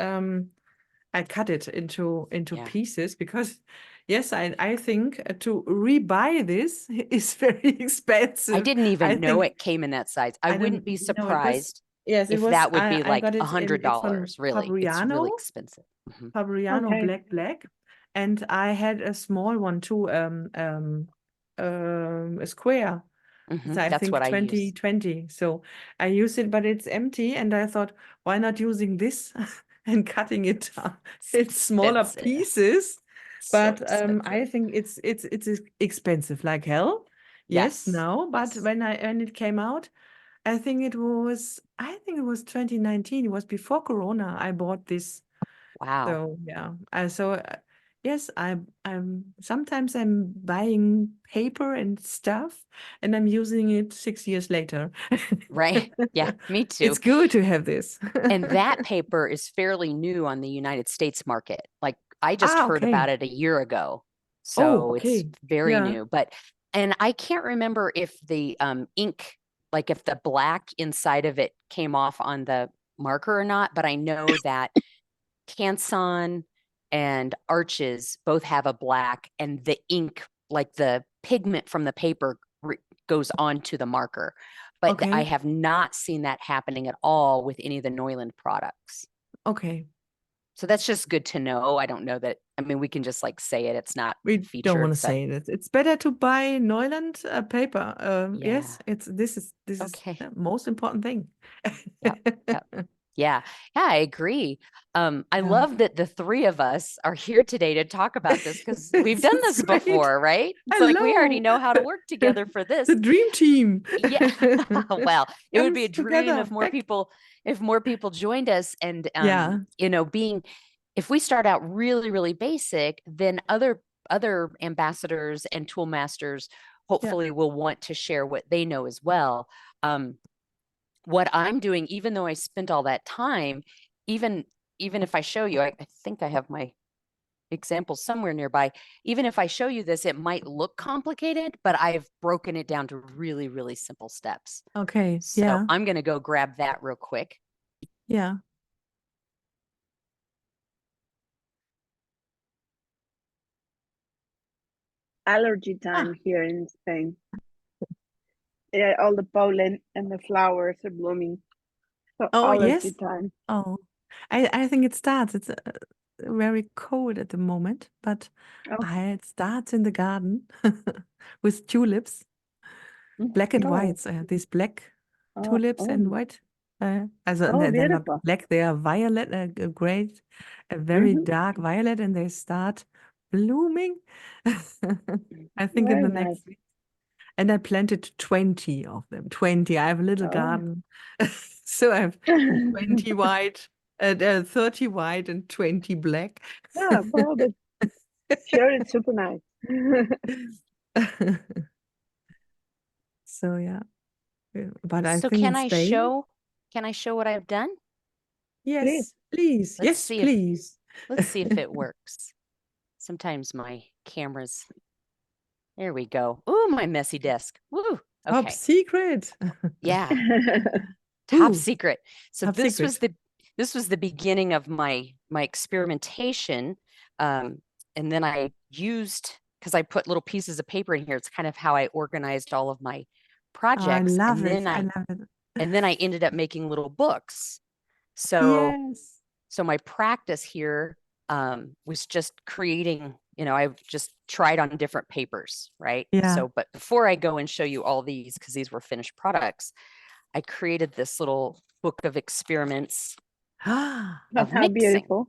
A: I cut it into
B: Yeah.
A: pieces, because yes, I think to rebuy this is very
B: I
A: expensive.
B: didn't
A: I
B: even know
A: think
B: it came in that size. I
A: I don't
B: wouldn't be
A: know. It was,
B: surprised
A: yes, it
B: if
A: was.
B: that would be
A: I
B: like
A: got
B: a
A: it
B: hundred
A: it's from
B: dollars. Really, it's
A: Fabriano.
B: really expensive. Mhm.
A: Fabriano
C: Okay.
A: black, and I had a small one too, a square, So I
B: That's
A: think
B: what I use.
A: 2020. So I use it, but it's empty. And I thought, why not using this and cutting it down in smaller
B: Expensive.
A: pieces?
B: So
A: But
B: expensive.
A: I think it's expensive like hell. Yes,
B: Yes.
A: now, but
B: Yes.
A: when it came out, I think it was 2019. It was before Corona. I bought this.
B: Wow.
A: So yeah, yes, I'm sometimes I'm buying paper and stuff, and I'm using it 6 years later.
B: Right. Yeah, me too.
A: It's good to have this.
B: And that paper is fairly new on the United States market. Like I just heard
A: okay.
B: about it a year ago.
A: Oh,
B: So it's
A: okay.
B: very
A: Yeah.
B: new. And I can't remember if the ink, like if the black inside of it came off on the marker or not, but I know that Canson and Arches both have a black, and the ink, like the pigment from the paper, goes onto the marker. But
A: Okay.
B: I have not seen that happening at all with any of the Neuland products.
A: Okay.
B: So that's just good to know. I don't know that. I mean, we can just like say it. It's not
A: We
B: featured.
A: don't want to say it. It's better to buy Neuland paper. Yes,
B: Yeah.
A: this is
B: Okay.
A: the most important thing.
B: Yep. Yeah, I agree. I
A: Yeah.
B: love that the three of us are here today to talk about this because we've done
A: It's
B: this
A: great.
B: before, right? It's like we already
A: Hello.
B: know how to work together for this.
A: The dream team.
B: Yeah. Well, it would be a
A: Comes
B: dream
A: together.
B: if more people joined us. And
A: Yeah.
B: you know, if we start out really, really basic, then other ambassadors and tool masters hopefully will want to share what they know as well. What I'm doing, even though I spent all that time, even if I show you, I think I have my examples somewhere nearby. Even if I show you this, it might look complicated, but I've broken it down to really, really simple steps.
A: Okay.
B: So
A: Yeah.
B: I'm going to go grab that real quick.
A: Yeah.
C: Allergy time here in Spain. Yeah, all the pollen and the flowers are blooming. So allergy time.
A: Oh, I think it starts. It's very cold at the moment, but it starts in the garden with tulips, black and whites. I have these black tulips and white. They're not
C: beautiful.
A: black. They are violet, a great, a very dark violet, and they start blooming. I think in
C: Very
A: the
C: nice.
A: next week. And I planted 20 of them. 20. I have a little
C: Oh.
A: garden. So I have 20 white, 30 white and 20 black.
C: Yeah, well, but sure, it's super nice.
A: So yeah. But I
B: So
A: think
B: can
A: in
B: I
A: Spain,
B: show what I've done?
A: yes, please.
B: Let's
A: Yes,
B: see
A: please.
B: Let's see if it works. Sometimes my cameras. There we go. Ooh, my messy desk. Woo.
A: Top
B: Okay.
A: secret.
B: Yeah. Top
A: Ooh,
B: secret. So
A: top
B: this was
A: secret.
B: the beginning of my experimentation. And then I used, because I put little pieces of paper in here. It's kind of how I organized all of my projects.
A: I
B: and
A: love
B: then
A: it. I love it.
B: and then I ended up making little books. So
A: Yes.
B: so my practice here was just creating, I just tried on different papers, right?
A: Yeah.
B: So, but before I go and show you all these, because these were finished products, I created this little book of experiments
A: Ah,
B: of
C: How
B: mixing.
C: beautiful.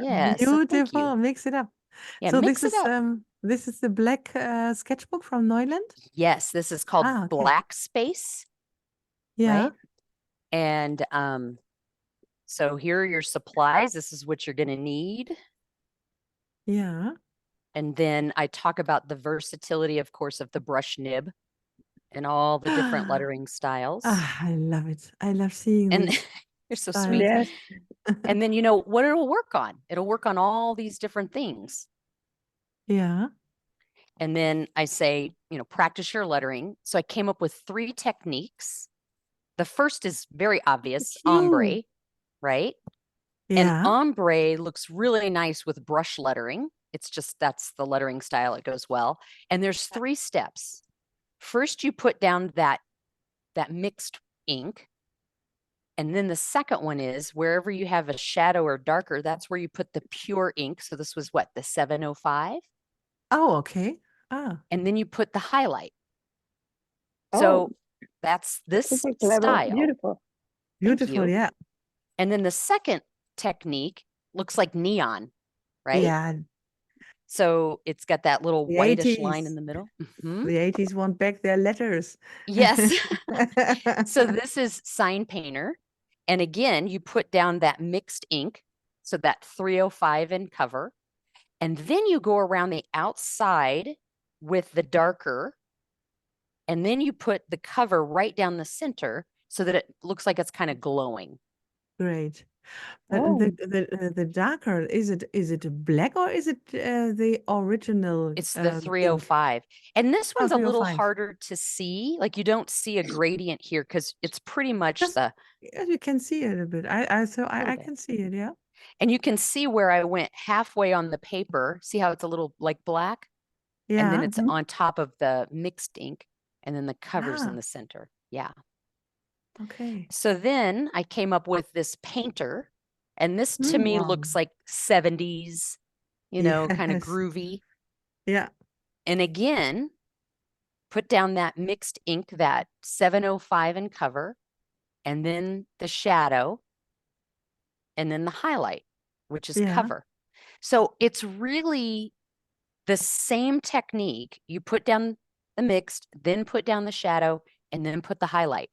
B: Yeah, so thank
A: beautiful.
B: you.
A: Mix it up.
B: Yeah,
A: So
B: mix it up.
A: this is the black sketchbook from Neuland.
B: Yes, this is called
A: Okay.
B: Black Space.
A: Yeah.
B: Right? And so here are your supplies. This is what you're going to need.
A: Yeah.
B: And then I talk about the versatility, of course, of the brush nib and all the different lettering styles.
A: I love it. I love seeing
B: And
A: these.
B: you're so
A: styles.
B: sweet.
C: Yes.
B: And then, what it'll work on. It'll work on all these different things.
A: Yeah.
B: And then I say, practice your lettering. So I came up with 3 techniques. The first is very obvious, ombre, right?
A: Yeah.
B: And ombre looks really nice with brush lettering. It's just, that's the lettering style. It goes well. And there's 3 steps. First, you put down that mixed ink. And then the second one is wherever you have a shadow or darker, that's where you put the pure ink. So this was what, the 705?
A: Oh, okay. Ah.
B: And then you put the highlight. So
C: Oh,
B: that's this
C: super clever.
B: style.
C: Beautiful.
B: Thank
A: Beautiful,
B: you.
A: yeah.
B: And then the second technique looks like neon, right?
A: Yeah,
B: So it's got that little
A: the
B: whitish line in
A: 80s.
B: the middle. Mhm.
A: The 80s want back their letters.
B: Yes. So this is Sign Painter. And again, you put down that mixed ink. So that 305 in cover. And then you go around the outside with the darker. And then you put the cover right down the center so that it looks like it's kind of glowing.
A: Great. But
C: Oh,
A: the darker, is it black or is it the original
B: It's the
A: ink?
B: 305. And this
A: Oh,
B: one's a little
A: 305.
B: harder to see. Like you don't see a gradient here because it's pretty much
A: Just
B: the
A: yeah, you can see it a bit. So
B: little
A: I
B: bit.
A: can see it, yeah.
B: And you can see where I went halfway on the paper. See how it's a little like black? And then
A: Yeah.
B: it's
C: mhm.
B: on top of the mixed ink. And then the cover's in
A: Ah,
B: the center. Yeah.
A: okay.
B: So then I came up with this painter. And this to me
A: Wow.
B: looks like 70s, kind of
A: Yes.
B: groovy.
A: Yeah.
B: And again, put down that mixed ink, that 705 in cover, and then the shadow, and then the highlight, which is
A: Yeah.
B: cover. So it's really the same technique. You put down the mixed, then put down the shadow, and then put the highlight.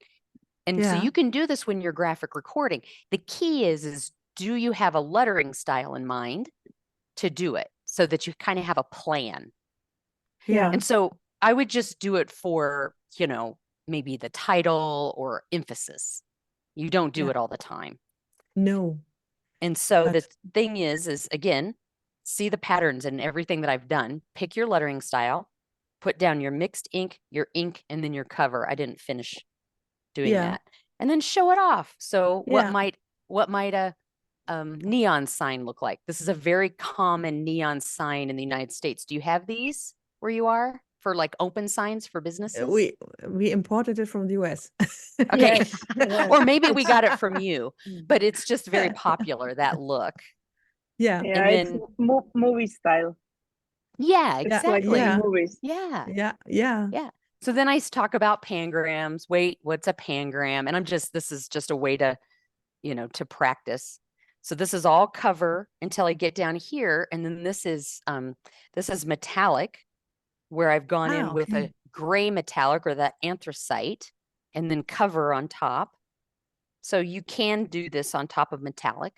B: And so
A: Yeah.
B: you can do this when you're graphic recording. The key is do you have a lettering style in mind to do it so that you kind of have a plan?
A: Yeah.
B: And so I would just do it for, maybe the title or emphasis. You don't do
A: Yeah.
B: it all the time.
A: No.
B: And so the
A: But
B: thing is again, see the patterns and everything that I've done. Pick your lettering style, put down your mixed ink, and then your cover. I didn't finish doing
A: yeah.
B: that. And then show it off. So
A: Yeah.
B: what might a neon sign look like? This is a very common neon sign in the United States. Do you have these where you are for like open signs for businesses?
A: We imported it from the US.
B: Okay.
C: Yes, yes.
B: Or maybe we
C: It's
B: got it from you, but it's just very popular, that look.
A: Yeah.
C: yeah,
B: And
C: it's
B: then,
C: movie style.
B: yeah,
C: It's like in
B: exactly.
A: Yeah.
C: movies.
B: Yeah.
A: Yeah. Yeah.
B: Yeah. So then I talk about pangrams. Wait, what's a pangram? And this is just a way to, to practice. So this is all cover until I get down here. And then this is metallic, where I've gone in with
A: Okay.
B: a gray metallic or that anthracite and then cover on top. So you can do this on top of metallic.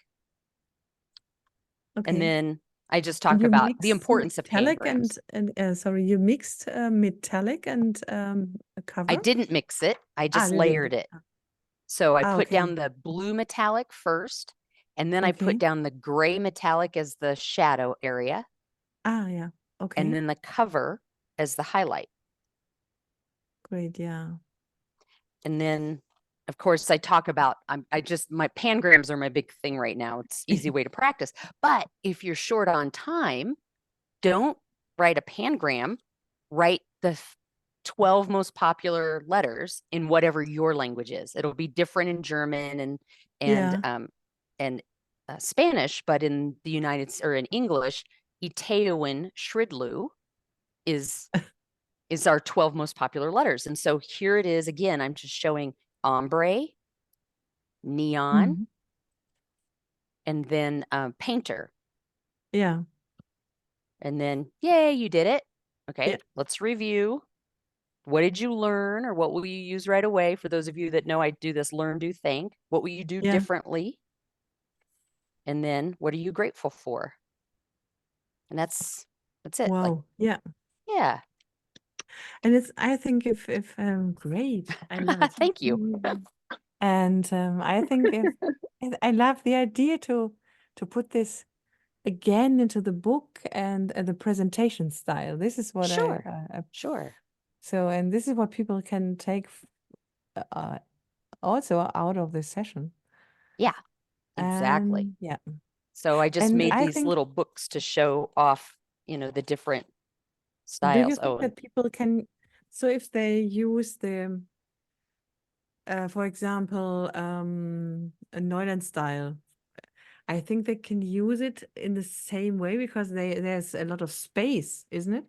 A: Okay.
B: And then I just
A: And
B: talk
A: you
B: about the
A: mix
B: importance of
A: metallic
B: pangrams.
A: and sorry, you mixed metallic and a
B: I
A: cover?
B: didn't mix it. I just
A: You didn't.
B: layered it. So I put
A: Okay.
B: down the blue metallic first, and then I put
A: Okay.
B: down the gray metallic as the shadow area,
A: Yeah.
B: and
A: Okay.
B: then the cover as the highlight.
A: Great. Yeah.
B: And then, of course, I talk about, my pangrams are my big thing right now. It's easy way to practice. But if you're short on time, don't write a pangram, write the 12 most popular letters in whatever your language is. It'll be different in German
A: Yeah.
B: and Spanish, but in the in English, Itaewin Shridlu is our 12 most popular letters. And so here it is again. I'm just showing ombre, neon,
A: Mhm.
B: and then painter.
A: Yeah.
B: And then, yay, you did it. Okay,
A: Yeah.
B: let's review. What did you learn, or what will you use right away? For those of you that know I do this learn, do, think. What will you do
A: Yeah.
B: differently? And then what are you grateful for? And that's it. Like,
A: Wow. Yeah.
B: yeah.
A: And I think if great. I love it.
B: Thank you.
A: And I think I love the idea to put this again into the book and the presentation style. This is what
B: Sure.
A: Sure. So, and this is what people can take also out of this session.
B: Yeah, exactly.
A: And yeah.
B: So I just
A: And
B: made
A: I
B: these
A: think,
B: little books to show off, the different
A: do you
B: styles.
A: think that people can, so if they use the, for example, a Neuland style, I think they can use it in the same way because there's a lot of space, isn't it?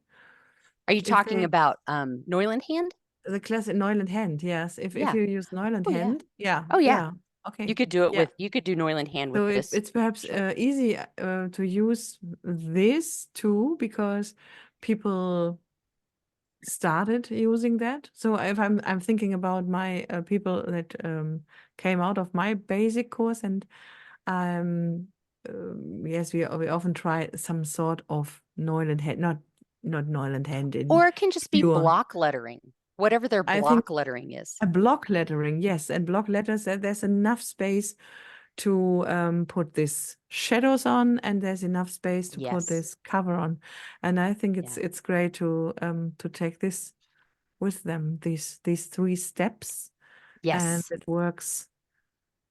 B: Are you
A: If
B: talking
A: they,
B: about Neuland hand?
A: The classic Neuland hand, yes. If
B: Yeah.
A: you use Neuland
B: Oh, yeah.
A: hand, yeah,
B: Oh, yeah.
A: yeah, okay,
B: You could do it
A: yeah.
B: you could do Neuland hand with
A: So
B: this.
A: it's perhaps
B: Sure.
A: easy to use this too, because people started using that. So if I'm thinking about my people that came out of my basic course, and yes, we often try some sort of Neuland hand, not Neuland hand in
B: Or it can just be
A: pure.
B: block lettering, whatever their
A: I think
B: block lettering is.
A: a block lettering, yes, and block letters, there's enough space to put these shadows on, and there's enough space to put
B: Yes.
A: this cover on. And I think
B: Yeah.
A: it's great to take this with them, these 3 steps. And
B: Yes.
A: it works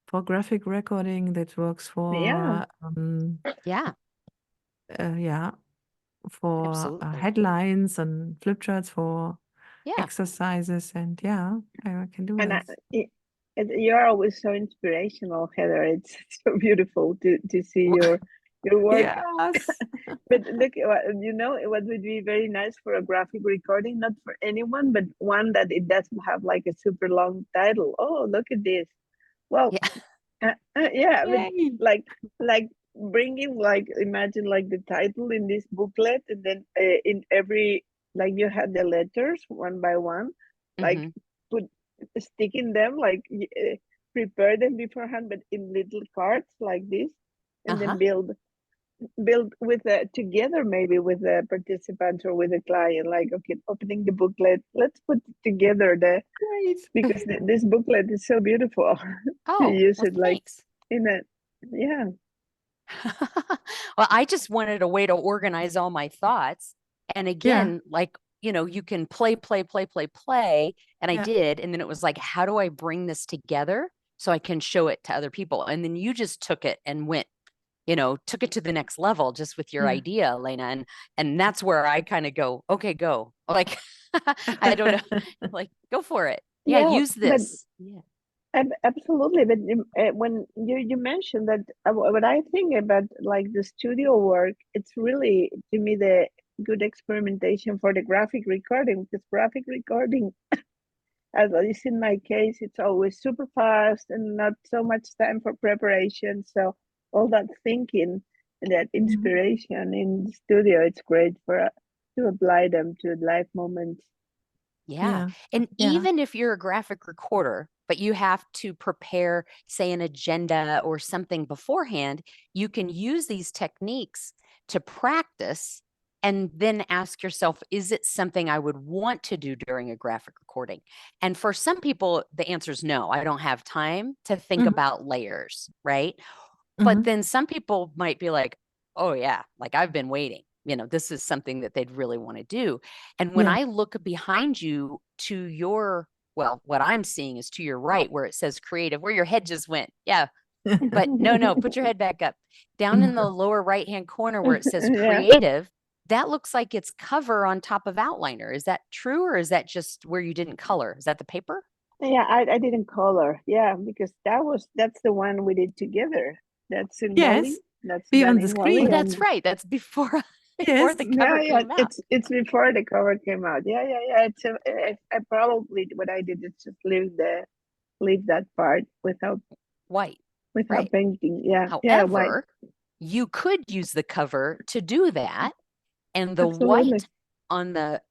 A: for graphic recording, that works
C: Yeah.
A: for
B: Yeah.
A: yeah, for
B: Absolutely.
A: headlines and flip charts, for
B: Yeah.
A: exercises, and yeah, I can do
C: And
A: this.
C: you're always so inspirational, Heather. It's so beautiful to see your work.
A: Yes.
C: But look, you know, what would be very nice for a graphic recording, not for anyone, but one that it doesn't have like a super long title. Oh, look at this. Well,
B: Yeah.
C: yeah, but
A: Yay.
C: like bringing, like, imagine like the title in this booklet, and then in every, like, you had the letters one by one, like
B: Mhm.
C: put sticking them, like prepare them beforehand, but in little cards like this, and
B: Uh-huh.
C: then build with together, maybe with the participants or with the client, like, okay, opening the booklet, let's put together
A: Great.
C: because this booklet is so beautiful. To
B: Oh,
C: use
B: well,
C: it like
B: thanks.
C: in a, yeah.
B: Well, I just wanted a way to organize all my thoughts. And
A: Yeah.
B: again, like, you can play, and I
A: Yeah.
B: did. And then it was like, how do I bring this together so I can show it to other people? And then you just took it and went, took it to the next level just with your
A: Yeah.
B: idea, Elena. And that's where I kind of go, okay, go. Like, I don't know, like, go for it. Yeah,
C: Yeah,
B: use
C: but
B: this. Yeah.
C: absolutely. But when you mentioned that, what I think about like the studio work, it's really, to me, the good experimentation for the graphic recording, because graphic recording, at least in my case, it's always super fast and not so much time for preparation. So all that thinking and that inspiration in the studio, it's great for to apply them to live moments.
B: Yeah.
A: Yeah.
B: And
A: Yeah.
B: even if you're a graphic recorder, but you have to prepare, say, an agenda or something beforehand, you can use these techniques to practice and then ask yourself, is it something I would want to do during a graphic recording? And for some people, the answer is no, I don't have time to think
A: Mhm.
B: about layers, right? But
A: Mhm.
B: then some people might be like, oh, yeah, like I've been waiting. This is something that they'd really want to do. And when
A: Yeah.
B: I look behind you to your, well, what I'm seeing is to your right where it says creative, where your head just went. Yeah. But no, put your head back up. Down in the lower right-hand corner where it says
C: Yeah.
B: creative, that looks like it's cover on top of outliner. Is that true, or is that just where you didn't color? Is that the paper?
C: Yeah, I didn't color. Yeah, because that's the one we did together. That's in Wally.
A: Yes.
C: That's
A: Be
C: done
A: on the
C: in
B: Oh,
C: Wally,
A: screen.
B: that's
C: and
B: right. That's before before
A: Yes.
B: the
C: yeah,
B: cover
C: yeah.
B: came out.
C: It's before the cover came out. Yeah, yeah, yeah. It's I probably, what I did is just leave that part
B: White.
C: without
B: Right.
C: painting. Yeah, yeah, white.
B: However, you could use the cover to do that, and the
C: Absolutely.
B: white on the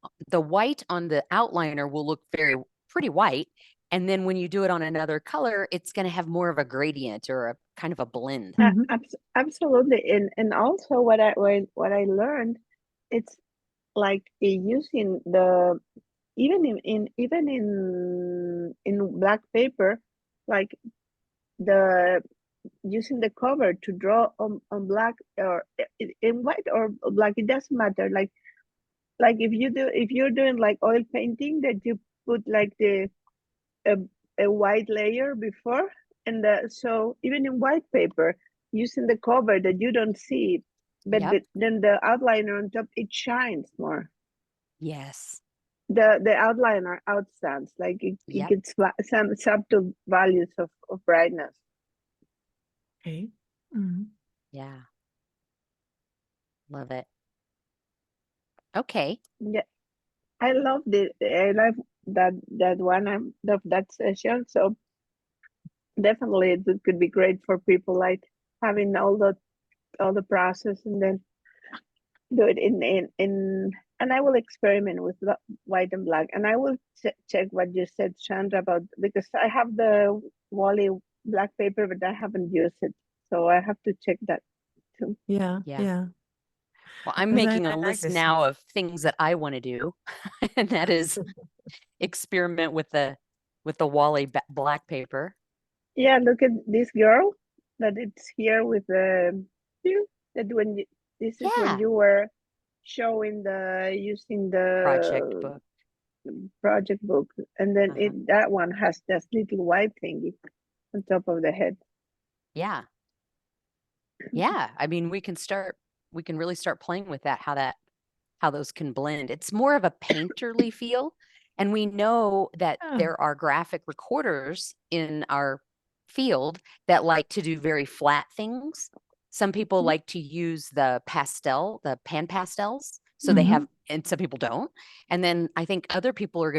B: white on the outliner will look pretty white. And then when you do it on another color, it's going to have more of a gradient or a kind of a blend.
A: Mhm.
C: Absolutely. And also what I learned, it's like using the, even in black paper, like the using the cover to draw on black, or in white or black, it doesn't matter. Like if you're doing like oil painting, that you put like a, a white layer before, and so even in white paper, using the cover that you don't see, but
B: Yep.
C: then the outliner on top, it shines more.
B: Yes.
C: The outliner outstands, like it
B: Yep.
C: gets some subtle values of brightness.
A: Okay. Mhm.
B: Yeah. Love it. Okay.
C: Yeah, I love that one of that session. So definitely it could be great for people like having all the process and then do it in and I will experiment with the white and black, and I will check what you said, Chandra, about, because I have the Wally black paper, but I haven't used it, so I have to check that too.
A: Yeah,
B: Yeah.
A: yeah.
B: Well, I'm
A: 'Cause
B: making
A: I
B: a
A: like
B: list
A: this
B: now
A: stuff.
B: of things that I want to do, and that is experiment with the Wally black paper.
C: Yeah, look at this girl that it's here with the that this is when
B: Yeah,
C: you were showing the using
B: project
C: the
B: book.
C: project book, and then
B: Uh-huh.
C: that one has this little white thingy on top of the head.
B: Yeah. Yeah. I mean, we can really start playing with that, how those can blend. It's more of a painterly feel. And we know that
A: Yeah.
B: there are graphic recorders in our field that like to do very flat things. Some people like to use the pan pastels. So they have, and some people don't. And then I think other people are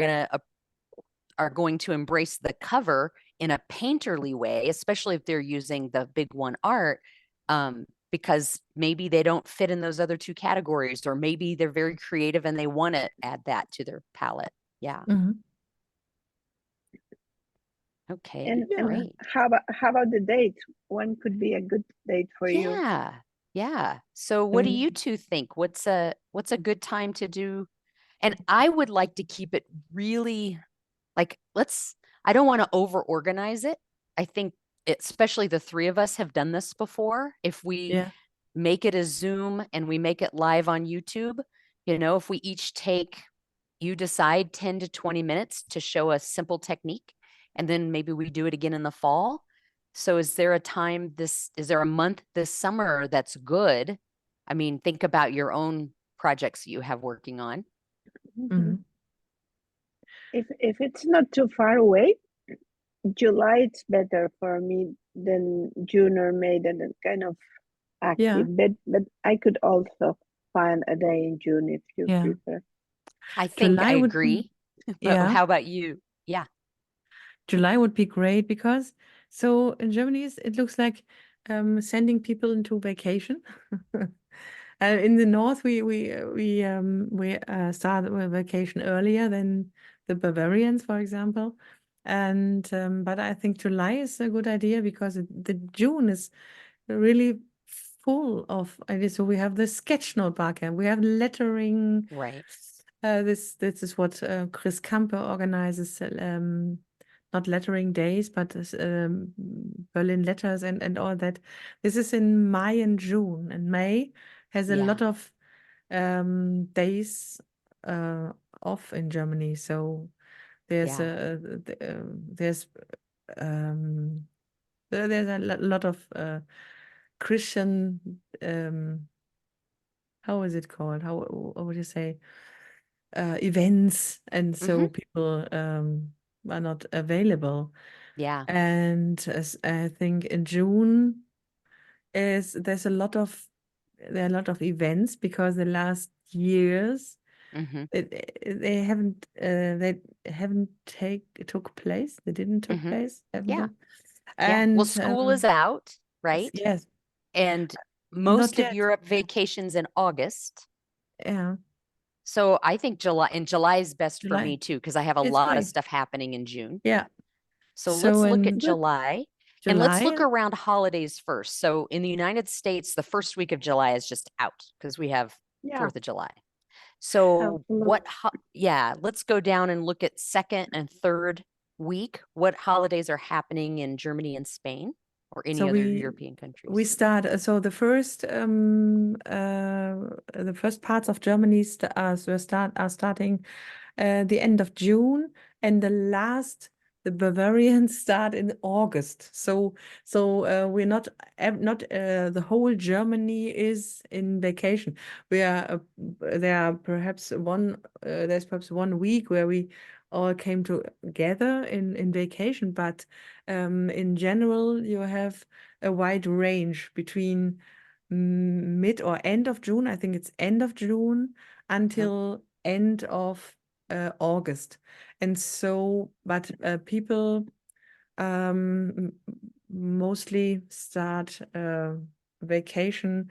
B: going to embrace the cover in a painterly way, especially if they're using the big one art, because maybe they don't fit in those other two categories, or maybe they're very creative and they want to add that to their palette. Yeah.
A: Mhm.
B: Okay.
C: And
A: Yeah.
B: Great.
C: how about the date? When could be a good date for you?
B: Yeah. Yeah. So what do
A: Mm.
B: you two think? What's a good time to do? And I would like to keep it really like, I don't want to over organize it. I think especially the three of us have done this before. If we
A: Yeah.
B: make it a Zoom and we make it live on YouTube, if we each you decide 10 to 20 minutes to show a simple technique, and then maybe we do it again in the fall. So is there a month this summer that's good? I mean, think about your own projects you have working on.
A: Mhm.
C: If it's not too far away, July it's better for me than June or May, that it's kind of
A: Yeah.
C: active. But I could also find a day in June if you
A: Yeah.
C: prefer.
B: I think I
A: July would be,
B: agree. But
A: yeah,
B: how about you? Yeah.
A: July would be great because so in Germany it looks like sending people into vacation. In the north we start with vacation earlier than the Bavarians, for example. And but I think July is a good idea because the June is really full of ideas. So we have the sketch notebook and we have lettering.
B: Right.
A: This is what Chris Camper organizes, not lettering days, but Berlin letters and all that. This is in May and June, and May has a
B: Yeah.
A: lot of days off in Germany. So there's
B: Yeah.
A: um, there's a lot of Christian how is it called? How what would you say? Events, and so people are not available.
B: Yeah.
A: And as I think in June there's a lot of there are a lot of events because the last years
B: Mm-hmm.
A: they haven't took place. They didn't took
B: Mm-hmm.
A: place, haven't
B: Yeah.
A: they?
B: Yeah. Well,
A: And
B: school is out, right?
A: yes,
B: And
A: not
B: most of
A: yet.
B: Europe vacations in August.
A: Yeah,
B: So I think July is best for
A: July.
B: me too, because I have a
A: It's
B: lot of
A: great.
B: stuff happening in June.
A: Yeah.
B: So
A: So
B: let's look at
A: in
B: July, and let's
A: July,
B: look around holidays first. So in the United States, the first week of July is just out because we have
C: Yeah,
B: 4th of July. So
C: absolutely.
B: let's go down and look at second and third week. What holidays are happening in Germany and Spain or any
A: so
B: other European
A: we
B: countries?
A: start so the first parts of Germany are starting the end of June, and the Bavarians start in August. So we're not the whole Germany is in vacation. We are there's perhaps 1 week where we all came together in vacation, but in general you have a wide range between mid or end of June. I think it's end of June
B: Uh-huh.
A: until end of August. And so, but people mostly start vacation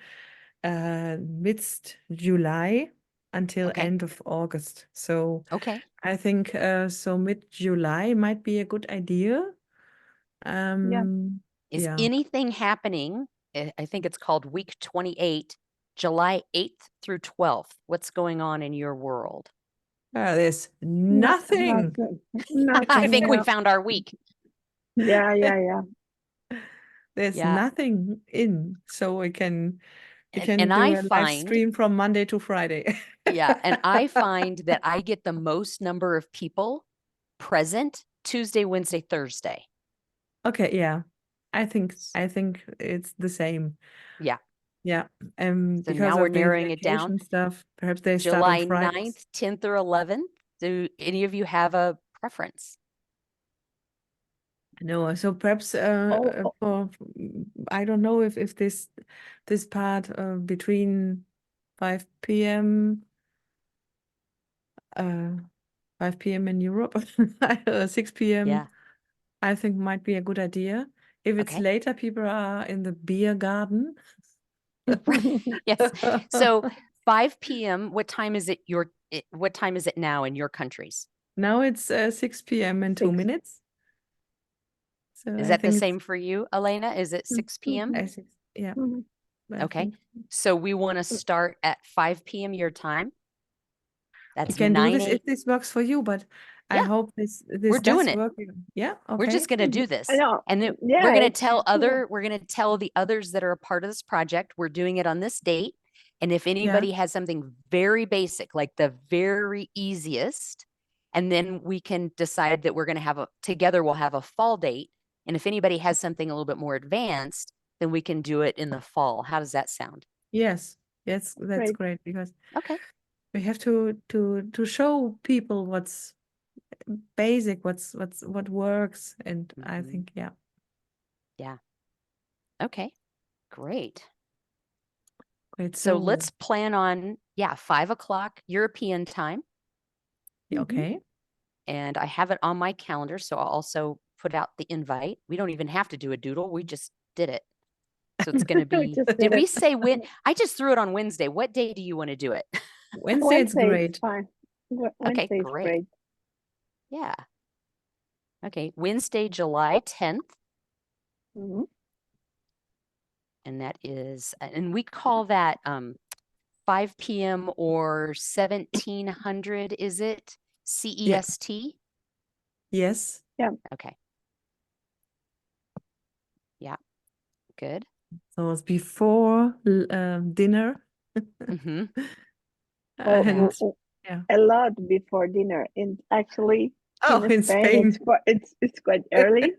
A: mid-July until
B: Okay.
A: end of August. So
B: Okay.
A: I think so mid-July might be a good idea.
B: Is
A: Yeah.
B: anything happening? I think it's called week 28, July 8th through 12th. What's going on in your world?
A: There's
C: Not,
A: nothing.
C: nothing.
B: I think we
C: Yeah.
B: found our week.
C: Yeah.
A: There's
B: Yeah.
A: nothing in, so we can
B: And
A: do
B: I
A: a live
B: find,
A: stream from Monday to Friday.
B: yeah, and I find that I get the most number of people present Tuesday, Wednesday, Thursday.
A: Okay, yeah. I think it's the same.
B: Yeah.
A: Yeah.
B: So
A: Because
B: now we're
A: of the
B: narrowing it down.
A: vacation stuff, perhaps they start on
B: July
A: Fridays.
B: 9th, 10th, or 11th. Do any of you have a preference?
A: No, so perhaps for I don't know if this part between 5 p.m. 5 p.m. in Europe, 6 p.m.
B: Yeah.
A: I think might be a good idea. If it's
B: Okay.
A: later, people are in the beer garden.
B: Yes. So 5 p.m. What time is it what time is it now in your countries?
A: Now it's 6 p.m. in 2
C: 6.
A: minutes. So
B: Is
A: I
B: that the
A: think
B: same for you, Elena? Is it 6 p.m.?
A: I think, yeah.
C: Mhm.
A: I
B: Okay.
A: think
B: So we want to start at 5 p.m. your time.
A: we
B: That's
A: can do
B: 9
A: this if this works for you, but I
B: Yeah,
A: hope this
B: we're doing
A: does
B: it.
A: work. Yeah,
B: We're
A: okay.
B: just going to do this.
C: I know.
B: And then
C: Yeah,
B: we're going to
C: it's
B: tell
C: cool.
B: we're going to tell the others that are a part of this project, we're doing it on this date. And if anybody has something very basic, like the very easiest, and then we can decide that we're going to have together we'll have a fall date. And if anybody has something a little bit more advanced, then we can do it in the fall. How does that sound?
A: Yes, that's
C: Great.
A: great because
B: Okay.
A: we have to show people what's basic, what works, and I
B: Mhm.
A: think
B: Yeah. Okay. Great.
A: great.
B: So let's plan on 5 o'clock European time.
A: Okay.
B: And I have it on my calendar, so I'll also put out the invite. We don't even have to do a doodle. We just did it. So it's going to be,
C: Just
B: did
C: did
B: we
C: it.
B: say when? I just threw it on Wednesday. What day do you want to do it?
A: Wednesday it's
C: Wednesday is
A: great.
C: fine.
B: Okay,
C: Wednesday is
B: great.
C: great.
B: Yeah. Okay, Wednesday, July 10th.
C: Mhm.
B: And that is, and we call that 5 p.m. or 1700, is it? CEST?
A: Yes.
B: Okay. Yeah, good.
A: So it's before dinner.
B: Mm-hmm.
C: Oh,
A: And
B: Yeah.
C: a lot before dinner. And actually,
A: oh, in
C: Spain,
A: Spain,
C: it's quite early.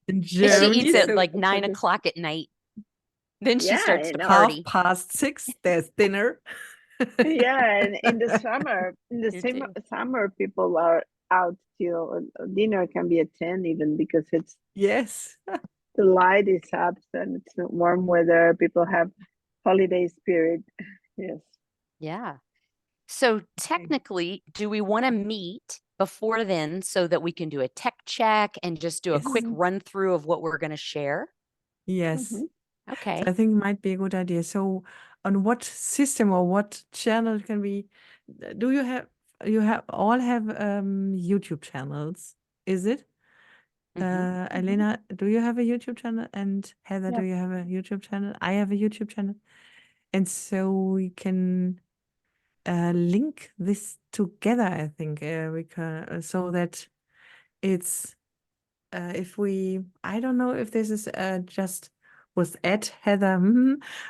A: in
B: She
A: Germany,
B: eats at
A: so
B: like 9 o'clock at night. Then she
C: Yeah,
B: starts
C: I
B: to
C: know.
B: party.
A: 6:30 there's dinner.
C: Yeah, and in the
B: You do.
C: summer, people are out till dinner can be at 10 even because it's
A: Yes.
C: the light is up and it's warm weather. People have holiday spirit. Yes.
B: Yeah. So technically, do we want to meet before then so that we can do a tech check and just do a
A: Yes.
B: quick
C: Mhm.
B: run through of what we're going to share?
A: Yes.
C: Mhm.
A: So
B: Okay.
A: I think it might be a good idea. So on what system or what channel can we do you all have YouTube channels, is it? Elena, do you have a YouTube channel? And Heather, do
C: Yeah.
A: you have a YouTube channel? I have a YouTube channel. And so we can link this together, I think, we can, so that it's if we, I don't know if this is just was at Heather,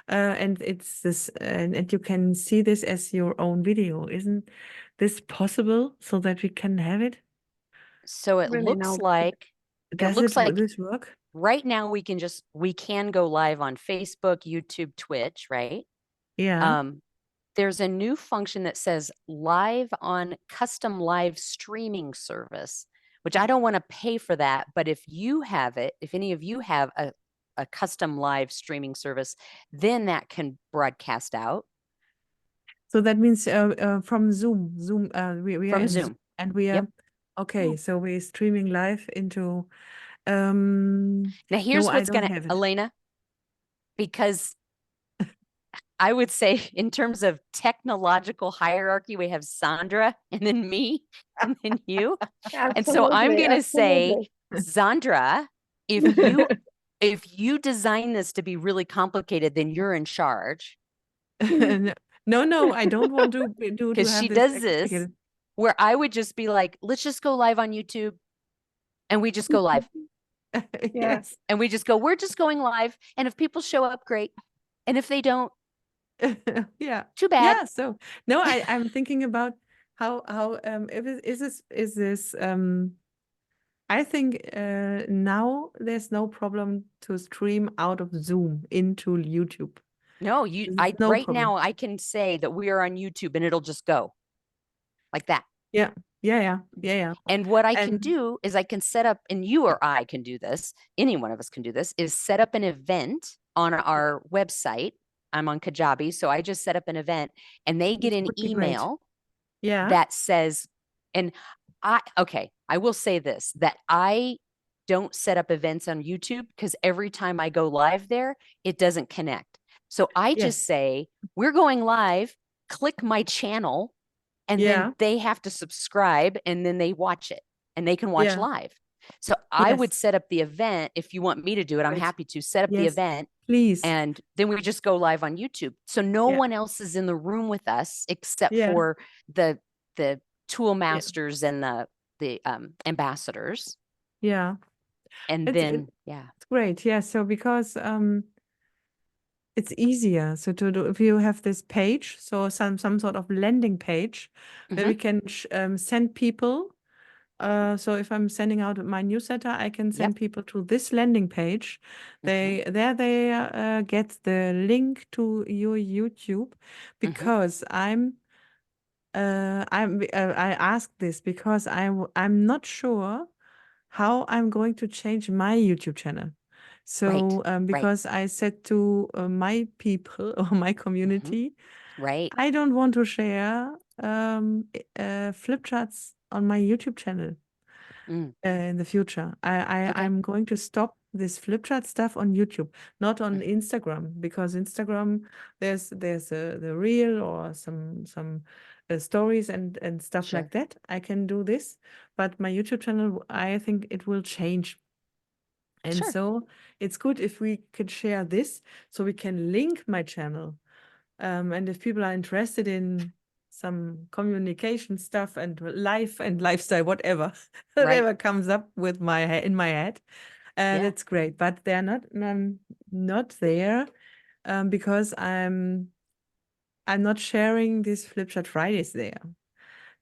A: and it's this, and you can see this as your own video. Isn't this possible so that we can have it?
B: So it
C: Really
B: looks
C: no.
B: like
A: Does this work?
B: right now we can go live on Facebook, YouTube, Twitch, right?
A: Yeah.
B: There's a new function that says live on custom live streaming service, which I don't want to pay for that. But if you have it, if any of you have a custom live streaming service, then that can broadcast out.
A: So that means from Zoom. Zoom. We are
B: from
A: in Zoom,
B: Zoom.
A: and we
B: Yep.
A: are okay. So we're streaming live into.
B: Now
A: No,
B: here's
A: I
B: what's
A: don't
B: gonna,
A: have it.
B: Elena, because I would say in terms of technological hierarchy, we have Sandra and then me and then you. And so I'm
C: Absolutely,
B: gonna say,
C: absolutely.
B: Sandra, if you design this to be really complicated, then you're in charge.
A: No, I don't want to do to
B: Because
A: have
B: she
A: this
B: does this
A: complicated.
B: where I would just be like, let's just go live on YouTube. And we just go live.
C: Yeah.
A: Yes.
B: And we just go, we're just going live. And if people show up, great. And if they don't,
A: Yeah.
B: too bad.
A: Yeah. So no, I'm thinking about how if it, is this I think now there's no problem to stream out of Zoom into YouTube.
B: No,
A: There's no
B: right
A: problem.
B: now I can say that we are on YouTube and it'll just go like that.
A: Yeah. Yeah.
B: And what I can
A: And
B: do is I can set up, and you or I can do this, any one of us can do this, is set up an event on our website. I'm on Kajabi, so I just set up an event and they get
A: this
B: an
A: would be great.
B: email
A: Yeah.
B: that says, and I will say this, that I don't set up events on YouTube because every time I go live there, it doesn't connect. So I
A: Yes.
B: just say, we're going live, click my channel, and
A: Yeah.
B: then they have to subscribe and then they watch it and they can watch
A: Yeah.
B: live. So I would
A: Yes.
B: set up the event. If you want me to do it, I'm
A: Great.
B: happy to set up the
A: Yes.
B: event.
A: Please.
B: And then we just go live on YouTube. So no
A: Yeah.
B: one else is in the room with us except
A: Yeah.
B: for the tool
A: Yeah.
B: masters and the ambassadors.
A: Yeah.
B: And then
A: It's great. Yeah. So because it's easier. So to do if you have this page, so some sort of landing page where we can send people. So if I'm sending out my newsletter, I can send people to this landing page. They get the link to your YouTube because I asked this because I'm not sure how I'm going to change my YouTube channel. So because I said to my people or my community,
B: right.
A: I don't want to share flip charts on my YouTube channel in the future. I'm going to stop this flip chart stuff on YouTube, not on Instagram, because Instagram there's the reel or some stories and stuff like that. I can do this, but my YouTube channel, I think it will change. And so it's good if we could share this so we can link my channel. And if people are interested in some communication stuff and life and lifestyle, whatever, whatever comes up with in my head, that's great. But they're not there because I'm not sharing these Flipchart Fridays there.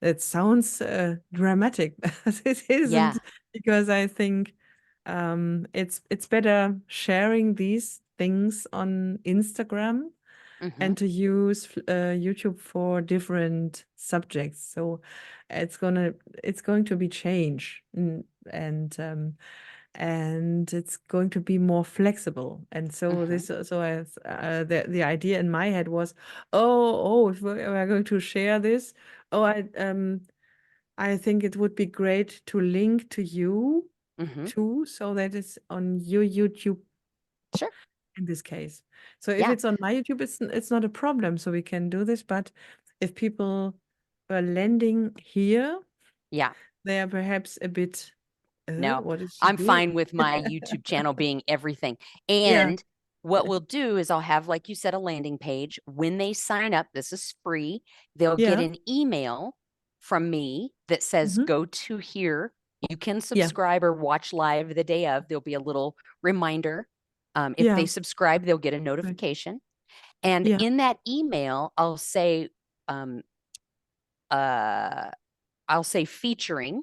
A: That sounds dramatic, but it isn't, because I think it's better sharing these things on Instagram and to use YouTube for different subjects. So it's going to be change, and it's going to be more flexible. And so the idea in my head was, if we're going to share this, I think it would be great to link to you too, so that it's on your YouTube.
B: Sure.
A: In this case. So if it's on my YouTube, it's not a problem. So we can do this. But if people are landing here, they are perhaps a bit,
B: No,
A: what is she
B: I'm
A: doing?
B: fine with my YouTube channel being everything. And what we'll do is I'll have, like you said, a landing page. When they sign up, this is free. They'll get an email from me that says, go to here. You can subscribe or watch live the day of. There'll be a little reminder. If they subscribe, they'll get a notification. And in that email, I'll say featuring,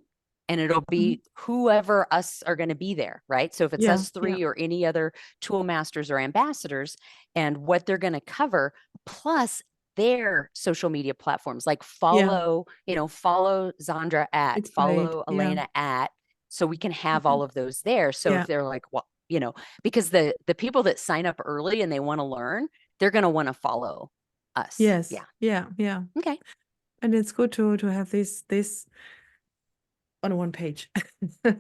B: and it'll be whoever us are going to be there, right? So if it's us three or any other tool masters or ambassadors, and what they're going to cover, plus their social media platforms, like follow Zandra at,
A: It's
B: follow
A: great.
B: Elena at, so we can have all of those there. So if they're like, well, because the people that sign up early and they want to learn, they're going to want to follow Us.
A: Yes.
B: Yeah.
A: Yeah.
B: Okay.
A: And it's good to have this on one page.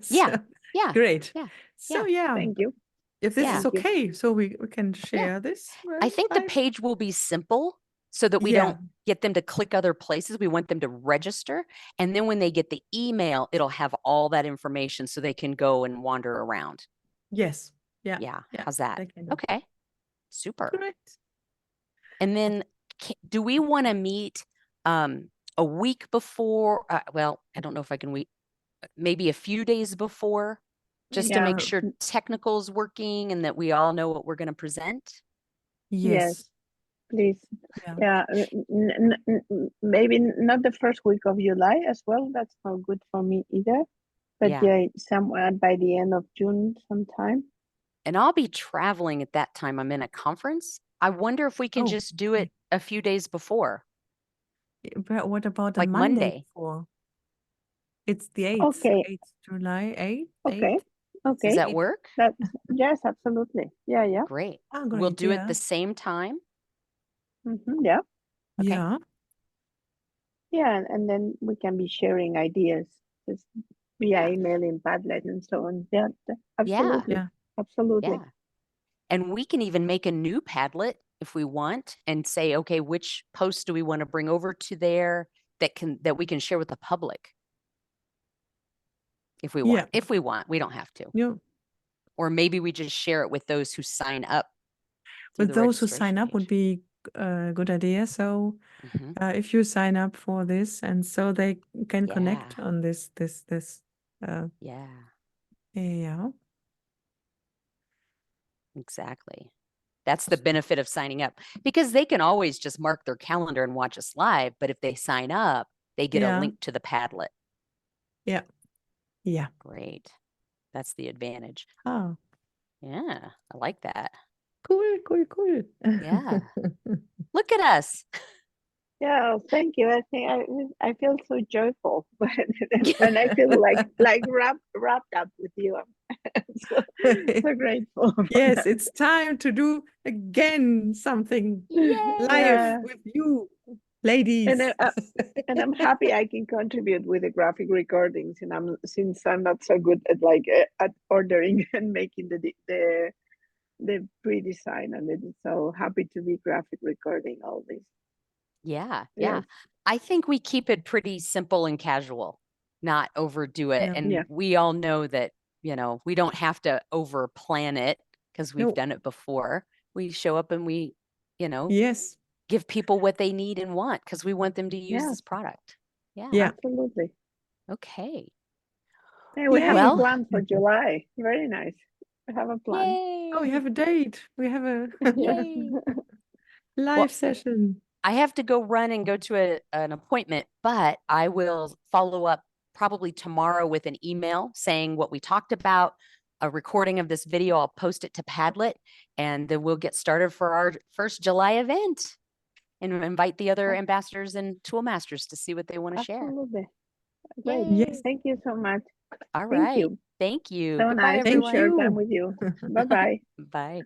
B: Yeah.
A: So,
B: Yeah.
A: great.
B: Yeah.
A: So
C: Thank you.
A: if this
B: Yeah.
A: is
C: Thank you.
A: okay, so we can share this.
B: I think the page will be simple so that we don't get them to click other places. We want them to register. And then when they get the email, it'll have all that information so they can go and wander around.
A: Yes. Yeah.
B: Yeah.
A: Yeah.
B: How's that?
A: they can do.
B: Okay. Super.
A: Great.
B: And then do we want to meet a week before? Well, I don't know if I can wait, maybe a few days before, just to make
C: Yeah.
B: sure technical's working and that we all know what we're going to present.
A: Yes.
C: Please.
A: Yeah.
C: Yeah. Maybe not the first week of July as well. That's not good for me either. But yeah, somewhere by the end of June sometime.
B: And I'll be traveling at that time. I'm in a conference. I wonder if we can just do it a few days before.
A: But what about the
B: Like
A: Monday
B: Monday?
A: before? It's the 8th.
C: Okay.
A: 8th July, 8th.
C: Okay.
A: 8th.
C: Okay.
B: Does that work?
C: Yes, absolutely. Yeah.
B: Great.
A: Oh,
B: We'll
A: great.
B: do it the same time.
C: Yeah.
B: Okay.
A: Yeah.
C: Yeah, and then we can be sharing ideas just via email in Padlet and so on. Yeah, absolutely.
A: Yeah.
C: Absolutely.
B: Yeah. And we can even make a new Padlet if we want and say, okay, which posts do we want to bring over to there that we can share with the public? If we want.
A: Yeah.
B: If we want, we don't have to.
A: Yeah.
B: Or maybe we just share it with those who sign up. through
A: But
B: the
A: those who sign
B: registration
A: up would
B: page.
A: be a good idea. So
B: Mhm.
A: if you sign up for this, and so they can connect
B: Yeah.
A: on this.
B: Yeah,
A: Yeah.
B: exactly. That's the benefit of signing up because they can always just mark their calendar and watch us live. But if they sign up, they get a
A: Yeah.
B: link to the Padlet.
A: Yeah. Yeah.
B: Great. That's the advantage.
A: Oh,
B: Yeah, I like that.
A: cool.
B: Yeah. Look at us.
C: Yeah, thank you. I think I feel so joyful and I feel like wrapped up with you. I'm so grateful. for
A: Yes,
C: that.
A: it's time to do again something
B: Yay.
A: live
C: Yeah.
A: with you, ladies.
C: And I'm happy I can contribute with the graphic recordings, and since I'm not so good at at ordering and making the pre-design and it. So happy to be graphic recording all this.
B: Yeah.
C: Yes.
B: I think we keep it pretty simple and casual, not overdo it.
A: Yeah.
B: And
C: Yeah.
B: we all know that, we don't have to over plan it because we've
A: No.
B: done it before. We show up and we,
A: Yes.
B: give people what they need and want because we want them to use
C: Yeah.
B: this product. Yeah.
A: Yeah.
C: Absolutely.
B: Okay.
C: Hey, we have
A: Yay.
C: a
B: Well,
C: plan for July. Very nice. We have a plan.
B: yay.
A: Oh, we have a date. We have a
B: Yay.
A: live session.
B: I have to go run and go to an appointment, but I will follow up probably tomorrow with an email saying what we talked about, a recording of this video. I'll post it to Padlet, and then we'll get started for our first July event and invite the other ambassadors and tool masters to see what they want to share.
C: Absolutely. Great.
A: Yes.
C: Thank you so much.
B: All
C: Thank
B: right.
C: you.
B: Thank you.
C: So
B: Goodbye,
C: nice
A: Thank
C: to
B: everyone.
C: share
A: you.
C: time with you. Bye-bye.
B: Bye.